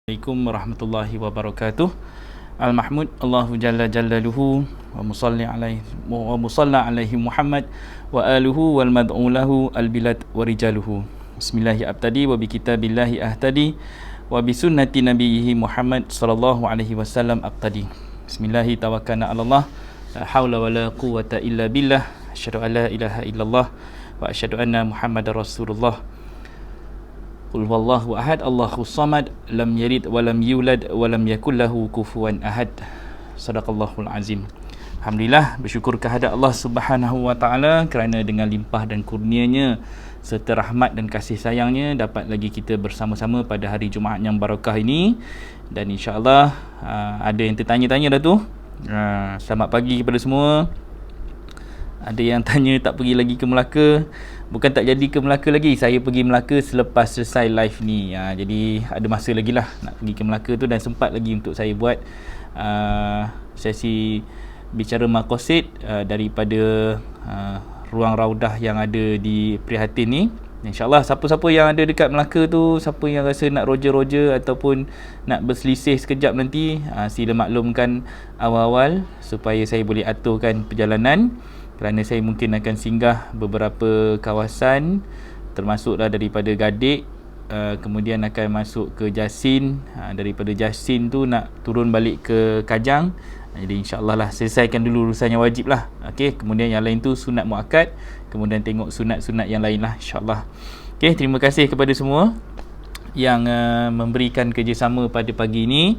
Assalamualaikum warahmatullahi wabarakatuh. Al-Mahmud Allahu Jalla Jalaluhu wa musalla alaihi Muhammad wa aluhu wal mad'u lahu al-bilad wa rijaluhu. Bismillahi abtadi wa bi kitabillahi ahtadi wa bi sunnati nabiyhi Muhammad sallallahu alaihi wasallam abtadi. Bismillahi tawakkalna 'ala Allah, la haula wa la quwwata illa billah. Asyhadu an la ilaha illallah wa asyhadu anna Muhammadar Rasulullah. Qul huwallahu ahad, Allahus samad, lam yalid wa lam yulad wa lam yakul lahu kufuwan ahad. Sadaqallahul azim. Alhamdulillah, bersyukur kehadrat Allah Subhanahu wa taala kerana dengan limpah dan kurnianya serta rahmat dan kasih sayangnya dapat lagi kita bersama-sama pada hari Jumaat yang barakah ini. Dan insya-Allah ada yang tertanya-tanya dah tu. Selamat pagi kepada semua. Ada yang tanya tak pergi lagi ke Melaka. Bukan tak jadi ke Melaka lagi, saya pergi Melaka selepas selesai live ni. Jadi ada masa lagi lah nak pergi ke Melaka tu, dan sempat lagi untuk saya buat sesi bicara maqasid daripada ruang raudah yang ada di Prihatin ni. InsyaAllah siapa-siapa yang ada dekat Melaka tu, siapa yang rasa nak roja-roja ataupun nak berselisih sekejap nanti, sila maklumkan awal-awal supaya saya boleh aturkan perjalanan. Kerana saya mungkin akan singgah beberapa kawasan, termasuklah daripada Gadik, kemudian akan masuk ke Jasin, daripada Jasin tu nak turun balik ke Kajang. Jadi insyaAllah lah selesaikan dulu urusan yang wajib lah. Okay, kemudian yang lain tu sunat muakkad, kemudian tengok sunat-sunat yang lain lah, insyaAllah. Okay, terima kasih kepada semua yang memberikan kerjasama pada pagi ini.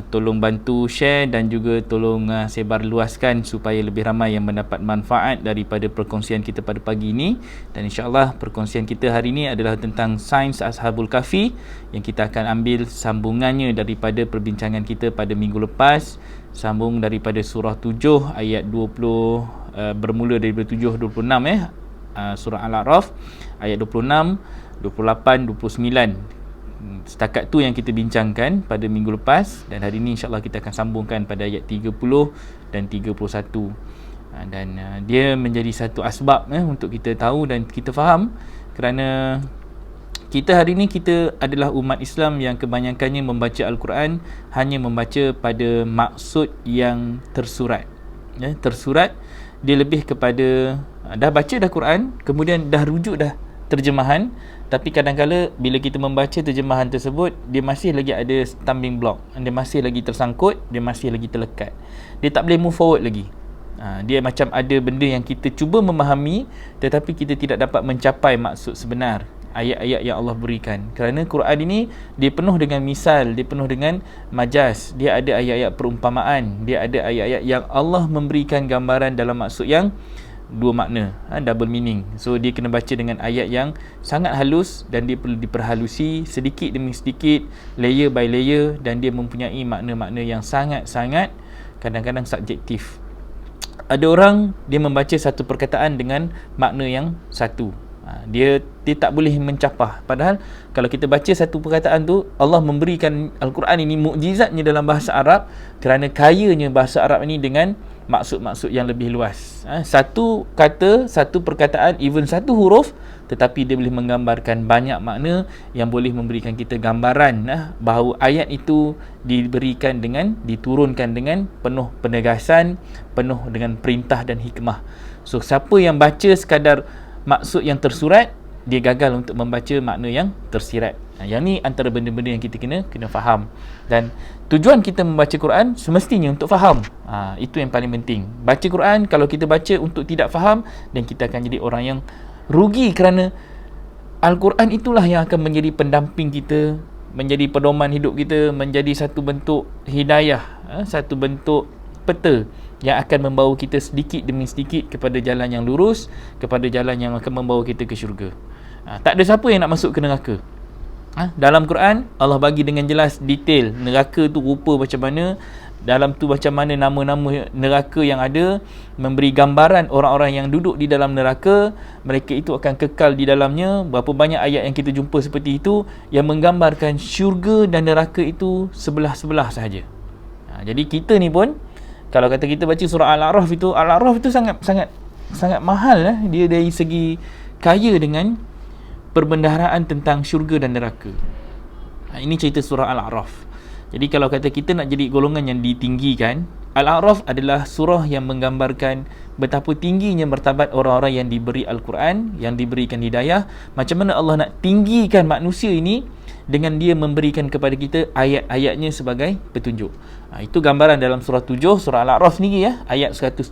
Tolong bantu share dan juga tolong sebar luaskan supaya lebih ramai yang mendapat manfaat daripada perkongsian kita pada pagi ini. Dan insyaAllah perkongsian kita hari ini adalah tentang sains Ashabul Kahfi, yang kita akan ambil sambungannya daripada perbincangan kita pada minggu lepas. Sambung daripada surah 7 ayat 20, bermula daripada 7-26 surah Al-A'raf ayat 26, 28, 29. Setakat tu yang kita bincangkan pada minggu lepas, dan hari ini insyaAllah kita akan sambungkan pada ayat 30 dan 31. Dan dia menjadi satu asbab untuk kita tahu dan kita faham, kerana kita hari ini kita adalah umat Islam yang kebanyakannya membaca Al-Quran hanya membaca pada maksud yang tersurat. Tersurat dia lebih kepada dah baca dah Quran, kemudian dah rujuk dah terjemahan, tapi kadang-kala bila kita membaca terjemahan tersebut, dia masih lagi ada stumbling block, dia masih lagi tersangkut, dia masih lagi terlekat, dia tak boleh move forward lagi. Dia macam ada benda yang kita cuba memahami, tetapi kita tidak dapat mencapai maksud sebenar ayat-ayat yang Allah berikan. Kerana Quran ini dia penuh dengan misal, dia penuh dengan majaz, dia ada ayat-ayat perumpamaan, dia ada ayat-ayat yang Allah memberikan gambaran dalam maksud yang dua makna, double meaning. So dia kena baca dengan ayat yang sangat halus, dan dia perlu diperhalusi sedikit demi sedikit, layer by layer, dan dia mempunyai makna-makna yang sangat-sangat kadang-kadang subjektif. Ada orang dia membaca satu perkataan dengan makna yang satu, dia tak boleh mencapah. Padahal kalau kita baca satu perkataan tu, Allah memberikan Al-Quran ini mukjizatnya dalam bahasa Arab, kerana kayanya bahasa Arab ini dengan maksud-maksud yang lebih luas. Satu kata, satu perkataan, even satu huruf, tetapi dia boleh menggambarkan banyak makna yang boleh memberikan kita gambaran bahawa ayat itu diberikan dengan, diturunkan dengan penuh penegasan, penuh dengan perintah dan hikmah. So siapa yang baca sekadar maksud yang tersurat, dia gagal untuk membaca makna yang tersirat. Yang ni antara benda-benda yang kita kena faham. Dan tujuan kita membaca Quran semestinya untuk faham. Itu yang paling penting. Baca Quran, kalau kita baca untuk tidak faham, dan kita akan jadi orang yang rugi, kerana Al-Quran itulah yang akan menjadi pendamping kita, menjadi pedoman hidup kita, menjadi satu bentuk hidayah, satu bentuk peta yang akan membawa kita sedikit demi sedikit kepada jalan yang lurus, kepada jalan yang akan membawa kita ke syurga. Tak ada siapa yang nak masuk ke neraka. Dalam Quran Allah bagi dengan jelas detail neraka tu rupa macam mana, dalam tu macam mana nama-nama neraka yang ada, memberi gambaran orang-orang yang duduk di dalam neraka, mereka itu akan kekal di dalamnya. Berapa banyak ayat yang kita jumpa seperti itu yang menggambarkan syurga dan neraka itu sebelah-sebelah sahaja. Jadi kita ni pun, kalau kata kita baca surah Al-A'raf itu, Al-A'raf itu sangat mahal dia dari segi kaya dengan perbendaharaan tentang syurga dan neraka. Ini cerita surah Al-A'raf. Jadi kalau kata kita nak jadi golongan yang ditinggikan, Al-A'raf adalah surah yang menggambarkan betapa tingginya martabat orang-orang yang diberi Al-Quran, yang diberikan hidayah. Macam mana Allah nak tinggikan manusia ini dengan dia memberikan kepada kita ayat-ayatnya sebagai petunjuk. Itu gambaran dalam surah 7, surah Al-A'raf ni ya, ayat 176.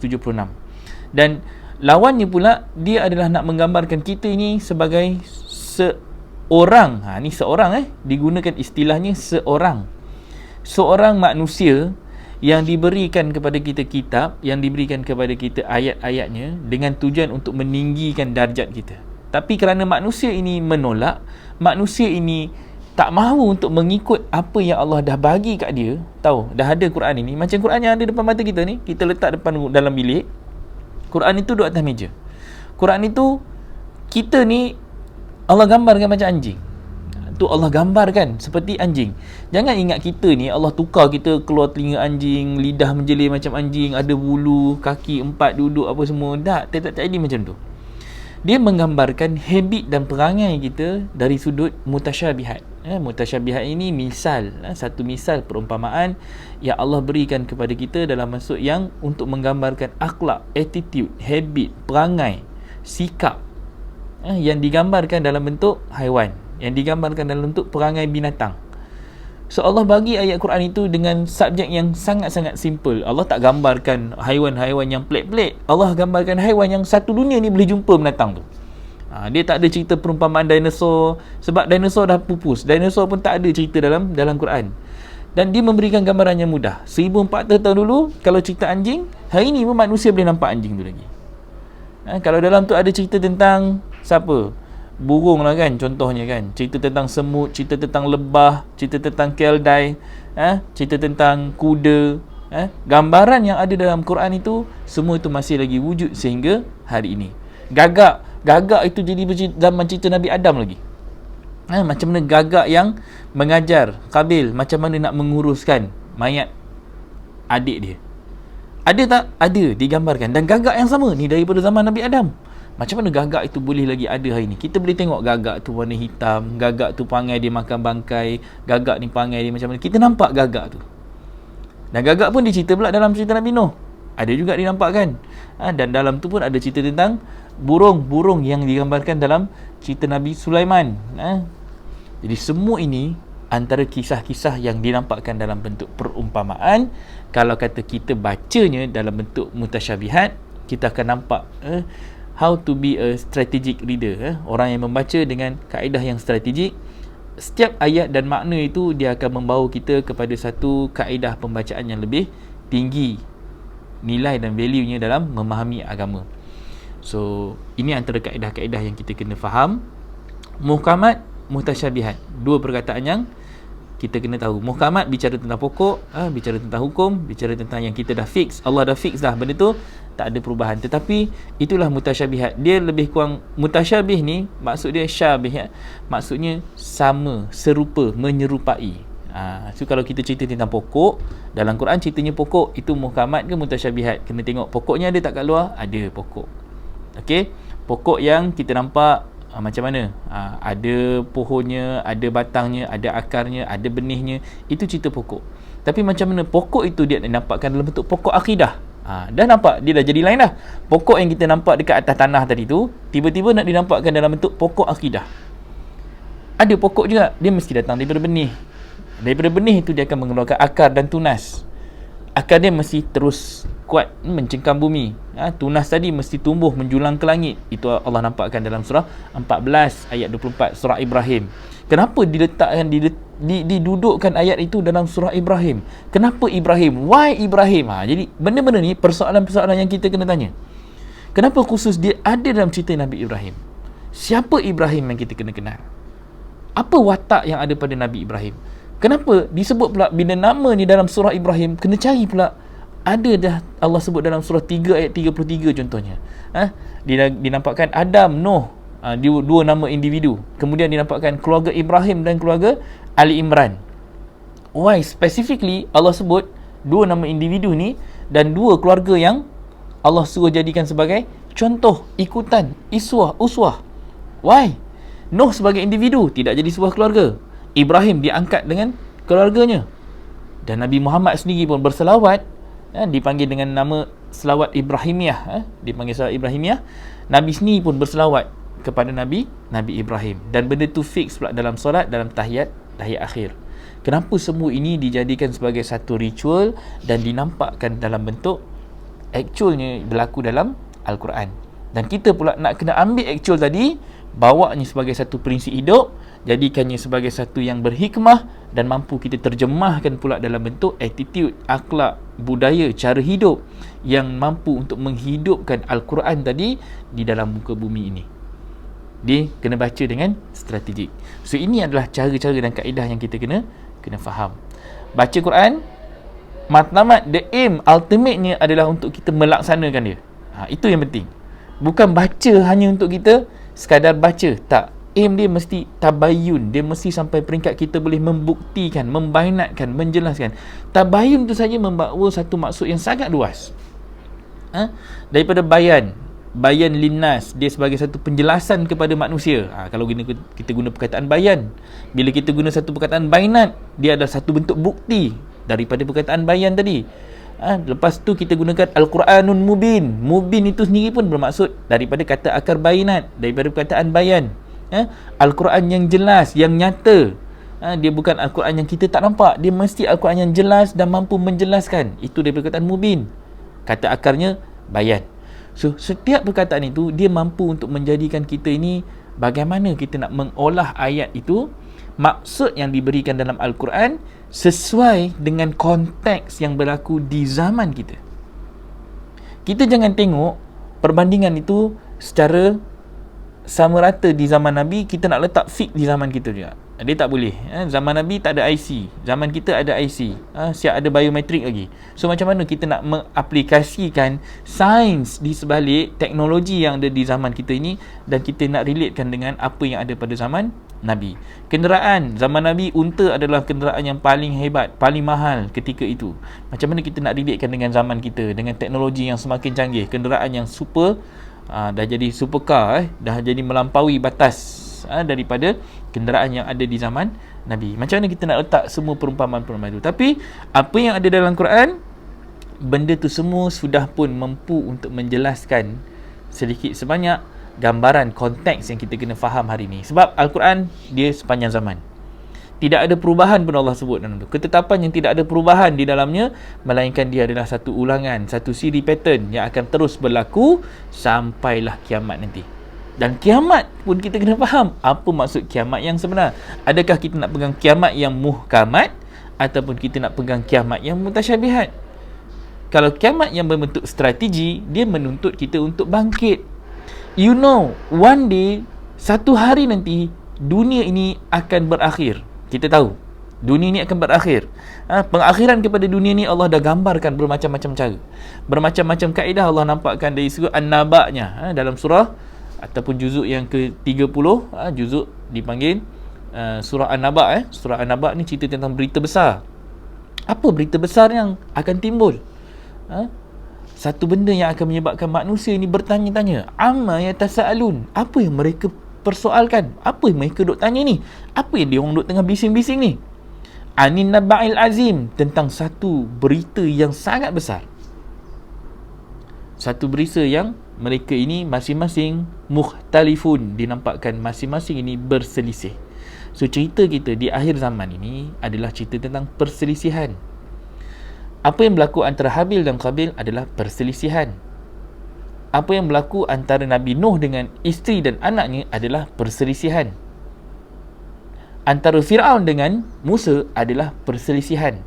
Dan lawannya pula, dia adalah nak menggambarkan kita ini sebagai seorang. Ni seorang digunakan istilahnya seorang manusia yang diberikan kepada kita kitab, yang diberikan kepada kita ayat-ayatnya dengan tujuan untuk meninggikan darjat kita. Tapi kerana manusia ini menolak, manusia ini tak mahu untuk mengikut apa yang Allah dah bagi kat dia. Tahu, dah ada Quran ini. Macam Quran yang ada depan mata kita ni, kita letak depan dalam bilik. Quran itu duduk atas meja. Quran itu, kita ni Allah gambarkan macam anjing. Tu Allah gambarkan seperti anjing. Jangan ingat kita ni Allah tukar kita keluar telinga anjing, lidah menjelir macam anjing, ada bulu, kaki 4 duduk apa semua. Tak jadi macam tu. Dia menggambarkan habit dan perangai kita dari sudut mutasyabihat. Mutasyabihat ini misal, satu misal perumpamaan yang Allah berikan kepada kita dalam maksud yang untuk menggambarkan akhlak, attitude, habit, perangai, sikap yang digambarkan dalam bentuk haiwan, yang digambarkan dalam bentuk perangai binatang. So Allah bagi ayat Quran itu dengan subjek yang sangat-sangat simple. Allah tak gambarkan haiwan-haiwan yang pelik-pelik. Allah gambarkan haiwan yang satu dunia ni boleh jumpa binatang tu. Dia tak ada cerita perumpamaan dinosaur, sebab dinosaur dah pupus. Dinosaur pun tak ada cerita dalam Quran. Dan dia memberikan gambaran yang mudah. 1400 tahun dulu kalau cerita anjing, hari ni pun manusia boleh nampak anjing tu lagi. Kalau dalam tu ada cerita tentang siapa? Burung lah kan, contohnya kan, cerita tentang semut, cerita tentang lebah, cerita tentang keldai, cerita tentang kuda, gambaran yang ada dalam Quran itu, semua itu masih lagi wujud sehingga hari ini. Gagak itu jadi zaman cerita Nabi Adam lagi. Macam mana gagak yang mengajar Qabil macam mana nak menguruskan mayat adik dia. Ada tak? Ada, digambarkan. Dan gagak yang sama ni daripada zaman Nabi Adam. Macam mana gagak itu boleh lagi ada hari ni? Kita boleh tengok gagak tu warna hitam, gagak tu perangai dia makan bangkai, gagak ni perangai dia macam mana. Kita nampak gagak tu. Dan gagak pun dicerita pula dalam cerita Nabi Nuh. Ada juga dinampakkan. Dan dalam tu pun ada cerita tentang burung yang digambarkan dalam cerita Nabi Sulaiman. Jadi semua ini antara kisah-kisah yang dinampakkan dalam bentuk perumpamaan. Kalau kata kita bacanya dalam bentuk mutasyabihat, kita akan nampak how to be a strategic reader. Orang yang membaca dengan kaedah yang strategik, setiap ayat dan makna itu dia akan membawa kita kepada satu kaedah pembacaan yang lebih tinggi nilai dan value-nya dalam memahami agama. So ini antara kaedah-kaedah yang kita kena faham. Muhkamat, mutasyabihat, dua perkataan yang kita kena tahu. Muhkamat bicara tentang pokok, bicara tentang hukum, bicara tentang yang kita dah fix. Allah dah fix dah benda tu, tak ada perubahan. Tetapi itulah mutasyabihat. Dia lebih kurang, mutasyabih ni maksud dia syabih, maksudnya sama, serupa, menyerupai. So kalau kita cerita tentang pokok, dalam Quran ceritanya pokok, itu muhkamat ke mutasyabihat? Kena tengok pokoknya ada tak kat luar? Ada pokok. Okey, pokok yang kita nampak macam mana? Ada pohonnya, ada batangnya, ada akarnya, ada benihnya. Itu cerita pokok. Tapi macam mana pokok itu dia dinampakkan dalam bentuk pokok akidah? Dah nampak, dia dah jadi lain dah. Pokok yang kita nampak dekat atas tanah tadi tu, tiba-tiba nak dinampakkan dalam bentuk pokok akidah. Ada pokok juga, dia mesti datang daripada benih. Daripada benih itu dia akan mengeluarkan akar dan tunas. Akar dia mesti terus kuat mencengkam bumi. Tunas tadi mesti tumbuh menjulang ke langit. Itu Allah nampakkan dalam surah 14 ayat 24 surah Ibrahim. Kenapa diletakkan didudukkan ayat itu dalam surah Ibrahim? Kenapa Ibrahim? Why Ibrahim? Jadi benda-benda ni persoalan-persoalan yang kita kena tanya. Kenapa khusus dia ada dalam cerita Nabi Ibrahim? Siapa Ibrahim yang kita kena kenal? Apa watak yang ada pada Nabi Ibrahim? Kenapa disebut pula bila nama ni dalam surah Ibrahim, kena cari pula ada dah Allah sebut dalam surah 3 ayat 33 contohnya. Dinampakkan Adam, Nuh, dua nama individu. Kemudian dinampakkan keluarga Ibrahim dan keluarga Ali Imran. Why specifically Allah sebut dua nama individu ni dan dua keluarga yang Allah suruh jadikan sebagai contoh, ikutan, uswah. Why? Nuh sebagai individu tidak jadi sebuah keluarga. Ibrahim diangkat dengan keluarganya. Dan Nabi Muhammad sendiri pun berselawat, dipanggil dengan nama selawat Ibrahimiyah, dipanggil selawat Ibrahimiyah. Nabi sendiri pun berselawat kepada Nabi Ibrahim, dan benda tu fix pula dalam solat, dalam tahiyat akhir. Kenapa semua ini dijadikan sebagai satu ritual dan dinampakkan dalam bentuk actualnya berlaku dalam Al-Quran. Dan kita pula nak kena ambil actual tadi, bawanya sebagai satu prinsip hidup, jadikannya sebagai satu yang berhikmah, dan mampu kita terjemahkan pula dalam bentuk attitude, akhlak, budaya, cara hidup yang mampu untuk menghidupkan Al-Quran tadi di dalam muka bumi ini. Dia kena baca dengan strategik. So ini adalah cara-cara dan kaedah yang kita kena faham. Baca Quran, matlamat, the aim ultimate-nya adalah untuk kita melaksanakan dia. Itu yang penting. Bukan baca hanya untuk kita sekadar baca. Tak. Aim dia mesti tabayun. Dia mesti sampai peringkat kita boleh membuktikan, membainatkan, menjelaskan. Tabayun tu saja membawa satu maksud yang sangat luas. Daripada bayan linnas, dia sebagai satu penjelasan kepada manusia. Kalau kita guna perkataan bayan. Bila kita guna satu perkataan bainat, dia adalah satu bentuk bukti daripada perkataan bayan tadi. Lepas tu kita gunakan Al-Quranun Mubin. Mubin itu sendiri pun bermaksud daripada kata akar bainat, daripada perkataan bayan. Al-Quran yang jelas, yang nyata. Dia bukan Al-Quran yang kita tak nampak. Dia mesti Al-Quran yang jelas dan mampu menjelaskan. Itu daripada perkataan Mubin. Kata akarnya bayan. So setiap perkataan itu dia mampu untuk menjadikan kita ini bagaimana kita nak mengolah ayat itu, maksud yang diberikan dalam Al-Quran sesuai dengan konteks yang berlaku di zaman kita. Kita jangan tengok perbandingan itu secara sama rata di zaman Nabi, kita nak letak fix di zaman kita juga. Dia tak boleh. Zaman Nabi tak ada IC, zaman kita ada IC. Siap ada biometrik lagi. So macam mana kita nak mengaplikasikan sains di sebalik teknologi yang ada di zaman kita ini, dan kita nak relatekan dengan apa yang ada pada zaman Nabi. Kenderaan zaman Nabi, unta adalah kenderaan yang paling hebat, paling mahal ketika itu. Macam mana kita nak relatekan dengan zaman kita, dengan teknologi yang semakin canggih, kenderaan yang super, dah jadi supercar, dah jadi melampaui batas daripada kenderaan yang ada di zaman Nabi. Macam mana kita nak letak semua perumpamaan-perumpamaan itu? Tapi apa yang ada dalam Quran, benda tu semua sudah pun mampu untuk menjelaskan sedikit sebanyak gambaran konteks yang kita kena faham hari ini. Sebab Al-Quran dia sepanjang zaman. Tidak ada perubahan pun Allah sebut dalam itu. Ketetapan yang tidak ada perubahan di dalamnya, melainkan dia adalah satu ulangan, satu siri pattern yang akan terus berlaku sampailah kiamat nanti. Dan kiamat pun kita kena faham apa maksud kiamat yang sebenar. Adakah kita nak pegang kiamat yang muhkamat, ataupun kita nak pegang kiamat yang mutasyabihat? Kalau kiamat yang berbentuk strategi, dia menuntut kita untuk bangkit. You know, one day, satu hari nanti, dunia ini akan berakhir. Kita tahu dunia ini akan berakhir. Pengakhiran kepada dunia ini Allah dah gambarkan bermacam-macam cara, bermacam-macam kaedah. Allah nampakkan dari surah An-Naba-nya, dalam surah ataupun juzuk yang ke-30, juzuk dipanggil surah An-Naba. Surah An-Naba ni cerita tentang berita besar. Apa berita besar yang akan timbul? Satu benda yang akan menyebabkan manusia ini bertanya-tanya. Amma yatasaalun, apa yang mereka persoalkan? Apa yang mereka duk tanya ni? Apa yang dia orang duk tengah bising-bising ni? Anin naba'il azim, tentang satu berita yang sangat besar. Satu berita yang mereka ini masing-masing mukhtalifun, dinampakkan masing-masing ini berselisih. So cerita kita di akhir zaman ini adalah cerita tentang perselisihan. Apa yang berlaku antara Habil dan Qabil adalah perselisihan. Apa yang berlaku antara Nabi Nuh dengan isteri dan anaknya adalah perselisihan. Antara Fir'aun dengan Musa adalah perselisihan.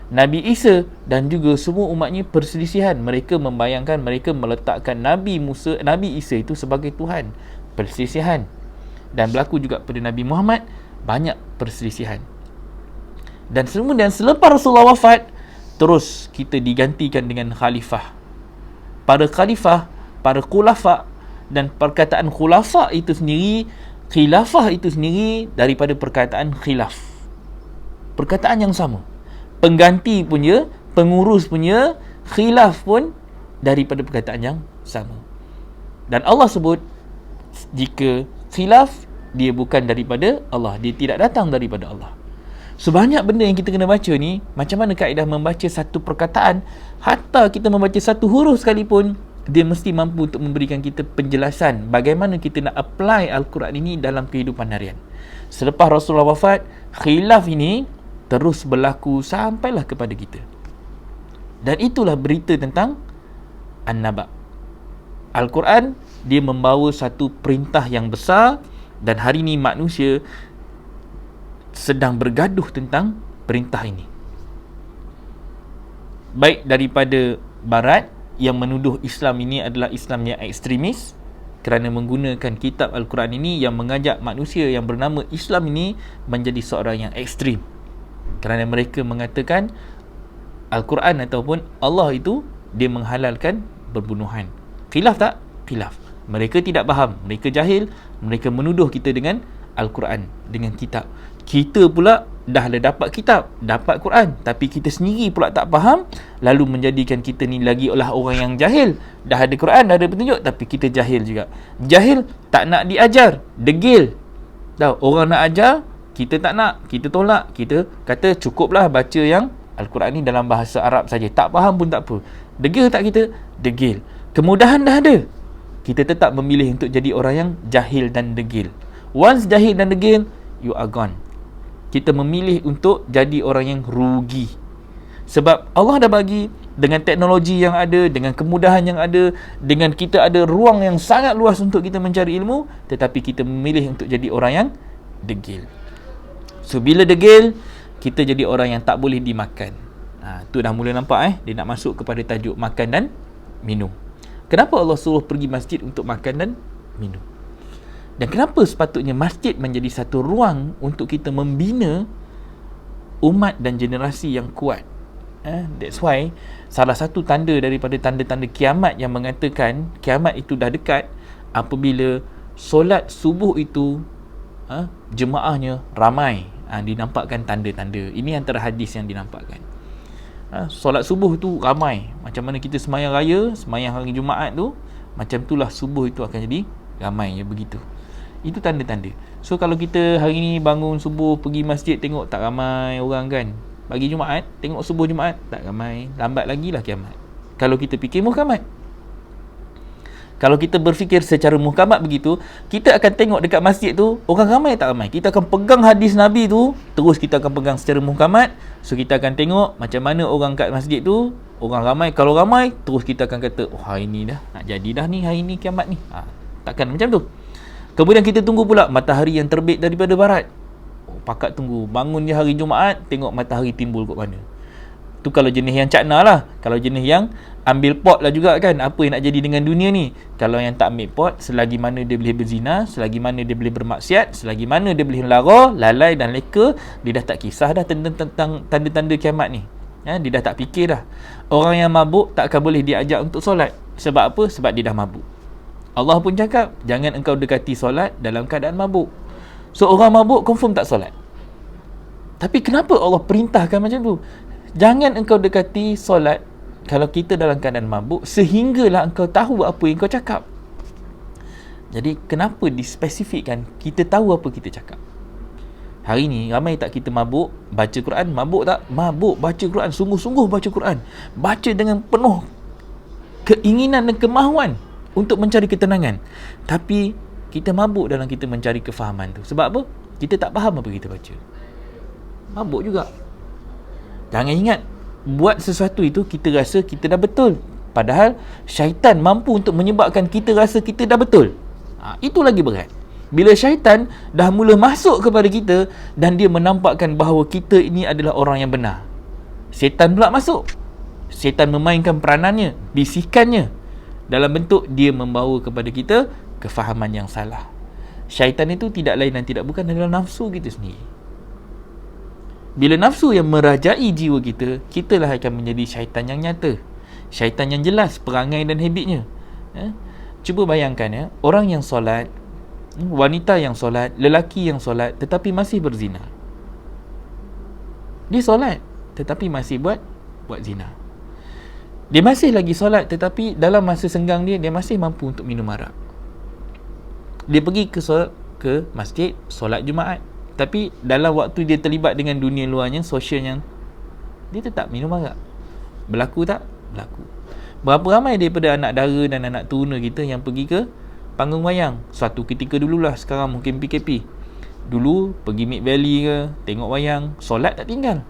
Nabi Isa dan juga semua umatnya perselisihan. Mereka membayangkan, mereka meletakkan Nabi Isa itu sebagai Tuhan. Perselisihan. Dan berlaku juga pada Nabi Muhammad, banyak perselisihan. Dan selepas Rasulullah wafat, terus kita digantikan dengan khalifah. Para khalifah, para khulafa, dan perkataan khulafa itu sendiri, khilafah itu sendiri daripada perkataan khilaf. Perkataan yang sama. Pengganti punya, pengurus punya, khilaf pun daripada perkataan yang sama. Dan Allah sebut, jika khilaf dia bukan daripada Allah, dia tidak datang daripada Allah. Sebanyak benda yang kita kena baca ni, macam mana kaedah membaca satu perkataan, hatta kita membaca satu huruf sekalipun, dia mesti mampu untuk memberikan kita penjelasan bagaimana kita nak apply Al-Quran ini dalam kehidupan harian. Selepas Rasulullah wafat, khilaf ini terus berlaku sampailah kepada kita. Dan itulah berita tentang An-Naba. Al-Quran, dia membawa satu perintah yang besar, dan hari ini manusia sedang bergaduh tentang perintah ini. Baik daripada Barat yang menuduh Islam ini adalah Islam yang ekstremis kerana menggunakan kitab Al-Quran ini yang mengajak manusia yang bernama Islam ini menjadi seorang yang ekstrim, kerana mereka mengatakan Al-Quran ataupun Allah itu dia menghalalkan perbunuhan. Khilaf tak? Khilaf. Mereka tidak faham, mereka jahil, mereka menuduh kita dengan Al-Quran, dengan kitab. Kita pula dah ada dapat kitab, dapat Quran, tapi kita sendiri pula tak faham, lalu menjadikan kita ni lagi olah orang yang jahil. Dah ada Quran, dah ada petunjuk, tapi kita jahil juga. Jahil, tak nak diajar, degil. Tahu, orang nak ajar, kita tak nak, kita tolak, kita kata cukuplah baca yang Al-Quran ni dalam bahasa Arab saja, tak faham pun tak apa. Degil tak kita? Degil. Kemudahan dah ada, kita tetap memilih untuk jadi orang yang jahil dan degil. Once jahil dan degil, you are gone. Kita memilih untuk jadi orang yang rugi. Sebab Allah dah bagi dengan teknologi yang ada, dengan kemudahan yang ada, dengan kita ada ruang yang sangat luas untuk kita mencari ilmu, tetapi kita memilih untuk jadi orang yang degil. So bila degil, kita jadi orang yang tak boleh dimakan. Tu dah mula nampak dia nak masuk kepada tajuk makan dan minum. Kenapa Allah suruh pergi masjid untuk makan dan minum? Dan kenapa sepatutnya masjid menjadi satu ruang untuk kita membina umat dan generasi yang kuat? That's why salah satu tanda daripada tanda-tanda kiamat yang mengatakan kiamat itu dah dekat, apabila solat subuh itu jemaahnya ramai. Dinampakkan tanda-tanda. Ini antara hadis yang dinampakkan. Solat subuh tu ramai. Macam mana kita semayang raya, semayang hari Jumaat tu, macam itulah subuh itu akan jadi ramai, begitu. Itu tanda-tanda. So kalau kita hari ni bangun subuh pergi masjid, tengok tak ramai orang kan, pagi Jumaat tengok subuh Jumaat tak ramai, lambat lagi lah kiamat. Kalau kita fikir muhkamat, kalau kita berfikir secara muhkamat begitu, kita akan tengok dekat masjid tu orang ramai tak ramai. Kita akan pegang hadis Nabi tu, terus kita akan pegang secara muhkamat. So kita akan tengok macam mana orang kat masjid tu, orang ramai. Kalau ramai, terus kita akan kata, oh hari ni dah nak jadi dah ni, hari ni kiamat ni. Takkan macam tu. Kemudian kita tunggu pula matahari yang terbit daripada barat. Pakat tunggu, bangun je hari Jumaat, tengok matahari timbul kat mana. Tu kalau jenis yang cakna lah. Kalau jenis yang ambil pot lah juga kan, apa yang nak jadi dengan dunia ni. Kalau yang tak ambil pot, selagi mana dia boleh berzina, selagi mana dia boleh bermaksiat, selagi mana dia boleh lara, lalai dan leka, dia dah tak kisah dah tentang tanda-tanda kiamat ni. Dia dah tak fikir dah. Orang yang mabuk tak akan boleh diajak untuk solat. Sebab apa? Sebab dia dah mabuk. Allah pun cakap, jangan engkau dekati solat dalam keadaan mabuk. So orang mabuk confirm tak solat. Tapi kenapa Allah perintahkan macam tu? Jangan engkau dekati solat kalau kita dalam keadaan mabuk, sehinggalah engkau tahu apa yang kau cakap. Jadi kenapa dispesifikkan kita tahu apa kita cakap? Hari ni ramai tak kita mabuk baca Quran? Mabuk tak? Mabuk baca Quran, sungguh-sungguh baca Quran, baca dengan penuh keinginan dan kemahuan untuk mencari ketenangan. Tapi kita mabuk dalam kita mencari kefahaman tu. Sebab apa? Kita tak faham apa kita baca. Mabuk juga. Jangan ingat, buat sesuatu itu kita rasa kita dah betul, padahal syaitan mampu untuk menyebabkan kita rasa kita dah betul. Itu lagi berat. Bila syaitan dah mula masuk kepada kita dan dia menampakkan bahawa kita ini adalah orang yang benar, syaitan pula masuk. Syaitan memainkan peranannya, bisikannya, dalam bentuk dia membawa kepada kita kefahaman yang salah. Syaitan itu tidak lain dan tidak bukan adalah nafsu kita sendiri. Bila nafsu yang merajai jiwa kita, kitalah akan menjadi syaitan yang nyata, syaitan yang jelas perangai dan habitnya. Cuba bayangkan orang yang solat, wanita yang solat, lelaki yang solat tetapi masih berzina. Dia solat tetapi masih buat zina. Dia masih lagi solat tetapi dalam masa senggang dia masih mampu untuk minum arak. Dia pergi ke ke masjid, solat Jumaat. Tapi dalam waktu dia terlibat dengan dunia luarnya, sosialnya, dia tetap minum arak. Berlaku tak? Berlaku. Berapa ramai daripada anak dara dan anak tuna kita yang pergi ke panggung wayang? Suatu ketika dululah, sekarang mungkin PKP. Dulu pergi Mid Valley ke, tengok wayang, solat tak tinggal.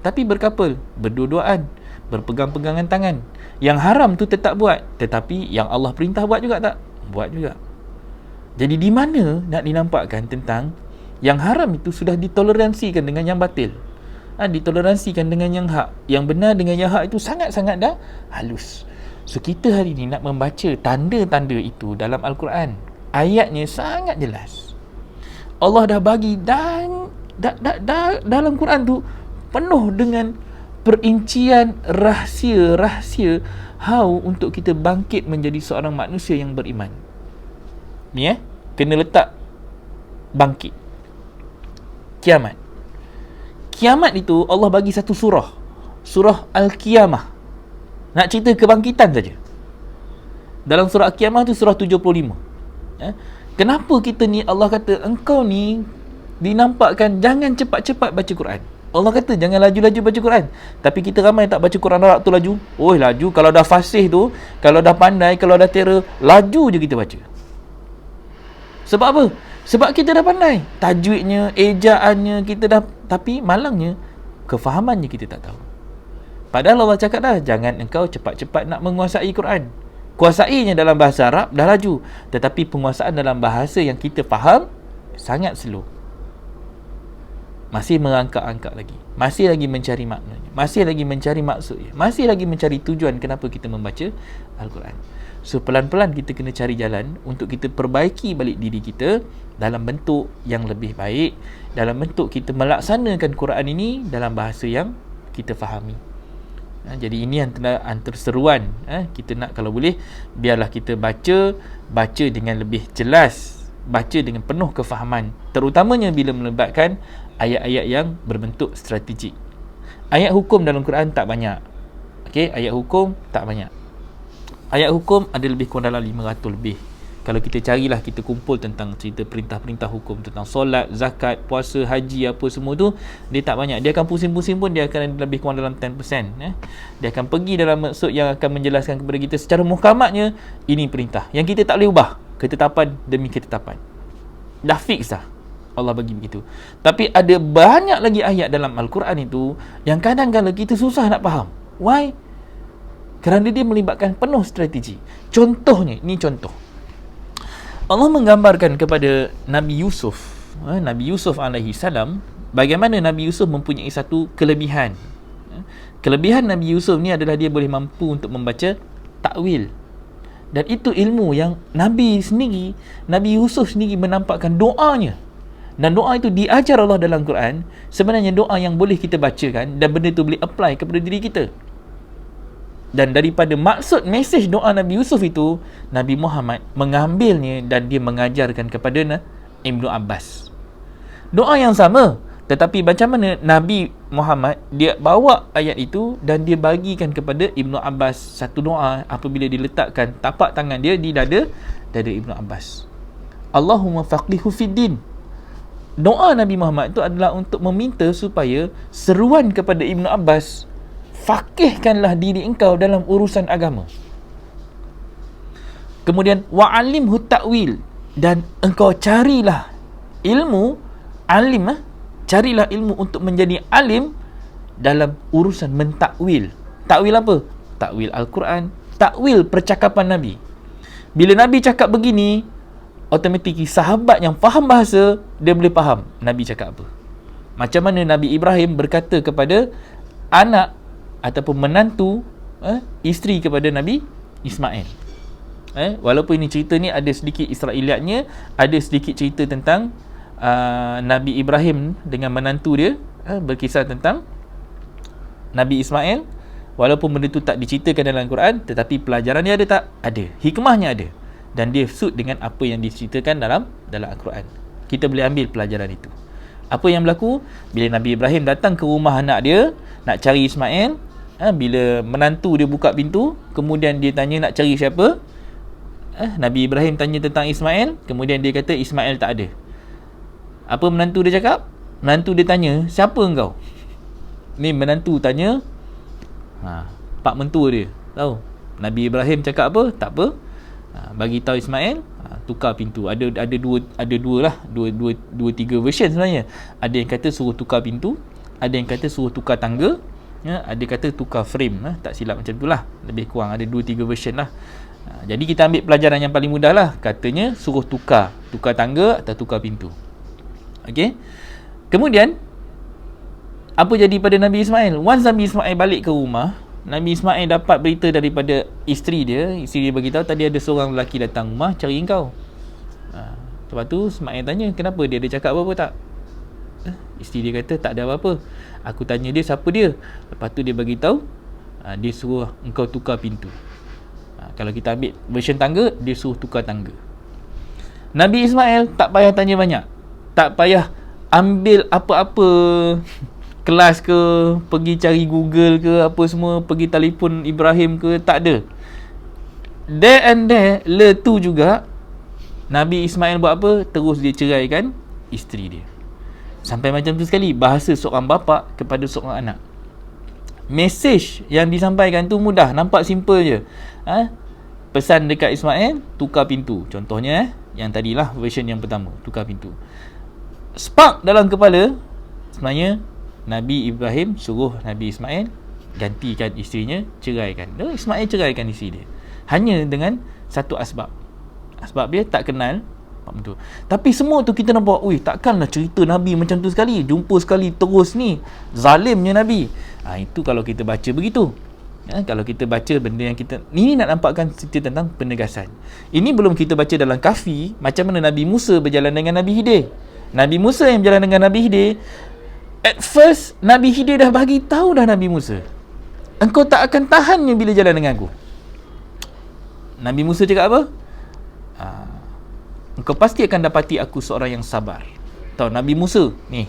Tapi berkapal, berdua-duaan, berpegang-pegangan tangan. Yang haram tu tetap buat, tetapi yang Allah perintah buat juga tak? Buat juga. Jadi di mana nak dinampakkan tentang yang haram itu sudah ditoleransikan dengan yang batil, ditoleransikan dengan yang hak. Yang benar dengan yang hak itu sangat-sangat dah halus. So kita hari ni nak membaca tanda-tanda itu dalam Al-Quran. Ayatnya sangat jelas. Allah dah bagi dan dalam Quran tu penuh dengan perincian rahsia-rahsia how untuk kita bangkit menjadi seorang manusia yang beriman. Ni kena letak bangkit. Kiamat. Kiamat itu Allah bagi satu surah. Surah Al-Qiyamah. Nak cerita kebangkitan saja. Dalam surah Al-Qiyamah tu surah 75. Kenapa kita ni Allah kata engkau ni dinampakkan jangan cepat-cepat baca Quran. Allah kata jangan laju-laju baca Quran. Tapi kita ramai tak baca Quran Arab tu laju. Oh laju, kalau dah fasih tu, kalau dah pandai, kalau dah terror, laju je kita baca. Sebab apa? Sebab kita dah pandai. Tajwidnya, ejaannya kita dah, tapi malangnya kefahamannya kita tak tahu. Padahal Allah cakap dah, jangan engkau cepat-cepat nak menguasai Quran. Kuasainya dalam bahasa Arab dah laju, tetapi penguasaan dalam bahasa yang kita faham sangat slow. Masih merangkak-angkak lagi, masih lagi mencari maknanya, masih lagi mencari maksudnya, masih lagi mencari tujuan kenapa kita membaca Al-Quran. So pelan-pelan kita kena cari jalan untuk kita perbaiki balik diri kita dalam bentuk yang lebih baik, dalam bentuk kita melaksanakan Quran ini dalam bahasa yang kita fahami. Jadi ini antara seruan kita nak, kalau boleh biarlah kita baca dengan lebih jelas, baca dengan penuh kefahaman, terutamanya bila melibatkan ayat-ayat yang berbentuk strategik. Ayat hukum dalam Quran tak banyak. Okey, ayat hukum tak banyak. Ayat hukum ada lebih kurang dalam 500 lebih. Kalau kita carilah, kita kumpul tentang cerita perintah-perintah hukum tentang solat, zakat, puasa, haji, apa semua tu, dia tak banyak. Dia akan pusing-pusing pun dia akan lebih kurang dalam 10%. Dia akan pergi dalam maksud yang akan menjelaskan kepada kita secara muhkamatnya, ini perintah yang kita tak boleh ubah, ketetapan demi ketetapan. Dah fix dah. Allah bagi begitu. Tapi ada banyak lagi ayat dalam Al-Quran itu yang kadang-kadang kita susah nak faham. Why? Kerana dia melibatkan penuh strategi. Contohnya, ini contoh. Allah menggambarkan kepada Nabi Yusuf, Nabi Yusuf alaihi salam, bagaimana Nabi Yusuf mempunyai satu kelebihan. Kelebihan Nabi Yusuf ni adalah dia boleh mampu untuk membaca takwil. Dan itu ilmu yang Nabi Yusuf sendiri menampakkan doanya. Dan doa itu diajar Allah dalam Quran. Sebenarnya doa yang boleh kita bacakan dan benda itu boleh apply kepada diri kita. Dan daripada maksud mesej doa Nabi Yusuf itu, Nabi Muhammad mengambilnya dan dia mengajarkan kepada Ibnu Abbas. Doa yang sama, tetapi macam mana Nabi Muhammad dia bawa ayat itu dan dia bagikan kepada Ibnu Abbas satu doa apabila diletakkan tapak tangan dia di dada Ibnu Abbas. Allahumma faqihu fid din. Doa Nabi Muhammad itu adalah untuk meminta supaya seruan kepada Ibnu Abbas, faqihkanlah diri engkau dalam urusan agama. Kemudian wa'alimhu ta'wil, dan engkau carilah ilmu alim, carilah ilmu untuk menjadi alim dalam urusan mentakwil. Takwil apa? Takwil Al-Quran, takwil percakapan Nabi. Bila Nabi cakap begini, automatik sahabat yang faham bahasa, dia boleh faham Nabi cakap apa. Macam mana Nabi Ibrahim berkata kepada anak ataupun menantu isteri kepada Nabi Ismail. Walaupun ini cerita ni ada sedikit Israeliatnya, ada sedikit cerita tentang Nabi Ibrahim dengan menantu dia, berkisah tentang Nabi Ismail. Walaupun benda tu tak diceritakan dalam Quran, tetapi pelajaran dia ada tak? Ada. Hikmahnya ada. Dan dia suit dengan apa yang diceritakan dalam Al-Quran. Kita boleh ambil pelajaran itu. Apa yang berlaku? Bila Nabi Ibrahim datang ke rumah anak dia nak cari Ismail, bila menantu dia buka pintu, kemudian dia tanya nak cari siapa, Nabi Ibrahim tanya tentang Ismail, kemudian dia kata Ismail tak ada. Apa menantu dia cakap? Menantu dia tanya, siapa engkau? Ni menantu tanya, pak mentua dia. Tahu? Nabi Ibrahim cakap apa? Tak apa. Bagi tahu Ismail, tukar pintu. Ada dua tiga version sebenarnya. Ada yang kata suruh tukar pintu, ada yang kata suruh tukar tangga, ada kata tukar frame, tak silap macam itulah. Lebih kurang ada 2-3 version lah. Jadi kita ambil pelajaran yang paling mudah lah. Katanya suruh tukar tangga atau tukar pintu. Okey. Kemudian apa jadi pada Nabi Ismail? Once Nabi Ismail balik ke rumah, Nabi Ismail dapat berita daripada isteri dia. Isteri dia beritahu tadi ada seorang lelaki datang rumah cari engkau. Lepas tu Ismail tanya, kenapa dia ada cakap apa-apa tak? Isteri dia kata tak ada apa-apa. Aku tanya dia siapa dia. Lepas tu dia beritahu dia suruh engkau tukar pintu. Kalau kita ambil version tangga, dia suruh tukar tangga. Nabi Ismail tak payah tanya banyak, tak payah ambil apa-apa kelas ke, pergi cari Google ke, apa semua, pergi telefon Ibrahim ke, tak ada. There and there, letu juga Nabi Ismail buat apa? Terus dia ceraikan isteri dia. Sampai macam tu sekali bahasa seorang bapa kepada seorang anak. Mesej yang disampaikan tu mudah, nampak simple je. Pesan dekat Ismail, tukar pintu. Contohnya yang tadilah version yang pertama, tukar pintu. Spark dalam kepala, sebenarnya Nabi Ibrahim suruh Nabi Ismail gantikan isterinya, ceraikan. Ismail ceraikan isteri dia hanya dengan satu asbab. Asbab dia tak kenal betul. Tapi semua tu kita nampak, takkanlah cerita Nabi macam tu sekali, jumpa sekali terus ni, zalimnya Nabi. Itu kalau kita baca begitu. Kalau kita baca benda yang kita ini nak nampakkan cerita tentang penegasan. Ini belum kita baca dalam Kahfi, macam mana Nabi Musa berjalan dengan Nabi Khidir. Nabi Musa yang berjalan dengan Nabi Khidir, at first Nabi Khidir dah bagi tahu dah Nabi Musa, engkau tak akan tahannya bila jalan dengan aku. Nabi Musa cakap apa? Engkau pasti akan dapati aku seorang yang sabar. Tahu Nabi Musa ni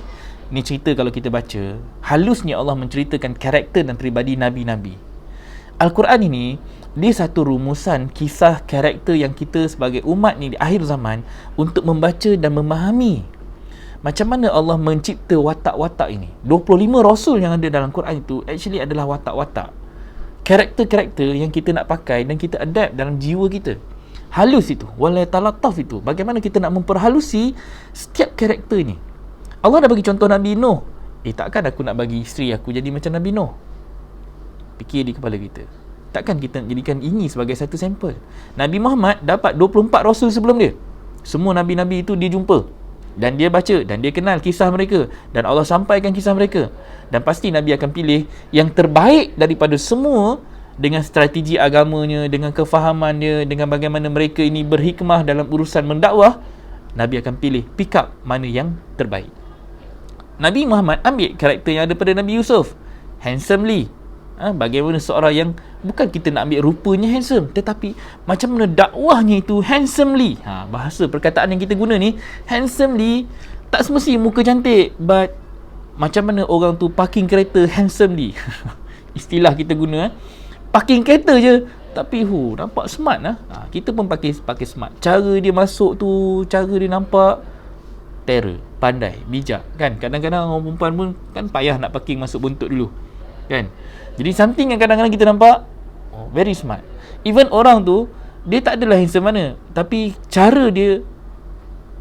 cerita kalau kita baca, halusnya Allah menceritakan karakter dan peribadi nabi-nabi. Al-Quran ini dia satu rumusan kisah karakter yang kita sebagai umat ni di akhir zaman untuk membaca dan memahami macam mana Allah mencipta watak-watak ini. 25 rasul yang ada dalam Quran itu actually adalah watak-watak, karakter-karakter yang kita nak pakai dan kita adapt dalam jiwa kita. Halus itu, wala talataf itu, bagaimana kita nak memperhalusi setiap karakter ni. Allah dah bagi contoh Nabi Nuh. Takkan aku nak bagi isteri aku jadi macam Nabi Nuh? Fikir di kepala kita. Takkan kita jadikan ini sebagai satu sampel. Nabi Muhammad dapat 24 rasul sebelum dia. Semua nabi-nabi itu dia jumpa dan dia baca dan dia kenal kisah mereka dan Allah sampaikan kisah mereka. Dan pasti Nabi akan pilih yang terbaik daripada semua dengan strategi agamanya, dengan kefahaman dia, dengan bagaimana mereka ini berhikmah dalam urusan mendakwah. Nabi akan pilih, pick up mana yang terbaik. Nabi Muhammad ambil karakter yang ada pada Nabi Yusuf, handsomely. Bagaimana seorang yang bukan kita nak ambil rupanya handsome, tetapi macam mana dakwahnya itu handsomely. Bahasa perkataan yang kita guna ni handsomely, tak semesti muka cantik, but macam mana orang tu parking kereta handsomely. Istilah kita guna, parking kereta je tapi nampak smart lah. Kita pun pakai smart. Cara dia masuk tu, cara dia nampak terror, pandai, bijak kan. Kadang-kadang orang perempuan pun kan payah nak parking masuk buntut dulu kan. Jadi something yang kadang-kadang kita nampak very smart. Even orang tu dia tak adalah handsome mana, tapi cara dia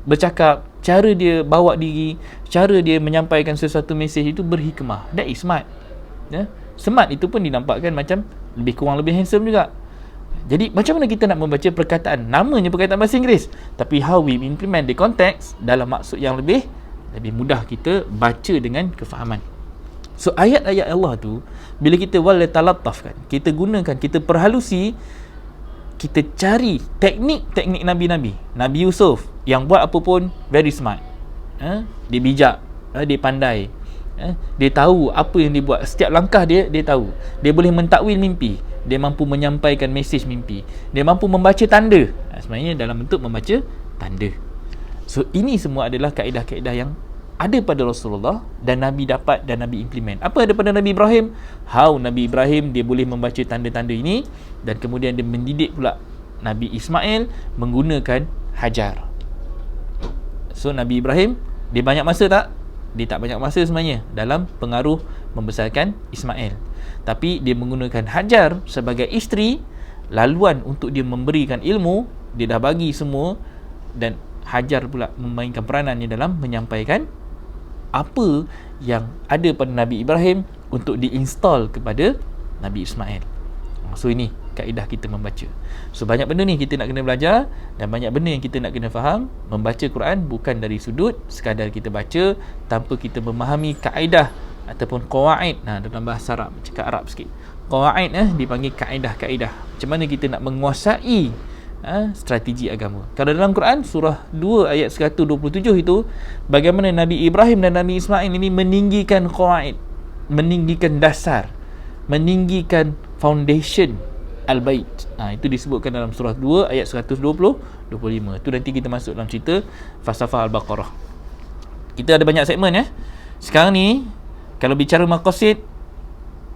bercakap, cara dia bawa diri, cara dia menyampaikan sesuatu mesej itu berhikmah. That is smart. Smart itu pun dinampakkan macam lebih kurang lebih handsome juga. Jadi macam mana kita nak membaca perkataan, namanya perkataan bahasa Inggeris, tapi how we implement the context dalam maksud yang lebih mudah kita baca dengan kefahaman. So ayat-ayat Allah tu bila kita wala talattaf kan, kita gunakan, kita perhalusi, kita cari teknik-teknik nabi-nabi. Nabi Yusuf yang buat apa pun very smart. Dia bijak, dia pandai. Dia tahu apa yang dia buat, setiap langkah dia tahu. Dia boleh mentakwil mimpi, dia mampu menyampaikan mesej mimpi, dia mampu membaca tanda. Sebenarnya dalam bentuk membaca tanda. So ini semua adalah kaedah-kaedah yang ada pada Rasulullah dan Nabi dapat dan Nabi implement. Apa ada pada Nabi Ibrahim? How Nabi Ibrahim dia boleh membaca tanda-tanda ini, dan kemudian dia mendidik pula Nabi Ismail menggunakan Hajar. So Nabi Ibrahim Dia banyak masa tak? Dia tak banyak masa sebenarnya dalam pengaruh membesarkan Ismail. Tapi dia menggunakan Hajar sebagai isteri, laluan untuk dia memberikan ilmu. Dia dah bagi semua, dan Hajar pula memainkan peranannya dalam menyampaikan apa yang ada pada Nabi Ibrahim untuk diinstal kepada Nabi Ismail. So ini kaedah kita membaca. So banyak benda ni kita nak kena belajar, dan banyak benda yang kita nak kena faham. Membaca Quran bukan dari sudut sekadar kita baca tanpa kita memahami kaedah ataupun qawaid. Dalam bahasa Arab, cakap Arab sikit, qawaid dipanggil kaedah-kaedah. Macam mana kita nak menguasai strategi agama. Kalau dalam Quran surah 2 ayat 127 itu, bagaimana Nabi Ibrahim dan Nabi Ismail ini meninggikan qawaid, meninggikan dasar, meninggikan foundation Al-Bait. Itu disebutkan dalam surah 2 ayat 125. Itu nanti kita masuk dalam cerita falsafah Al-Baqarah. Kita ada banyak segmen Sekarang ni kalau bicara maqasid,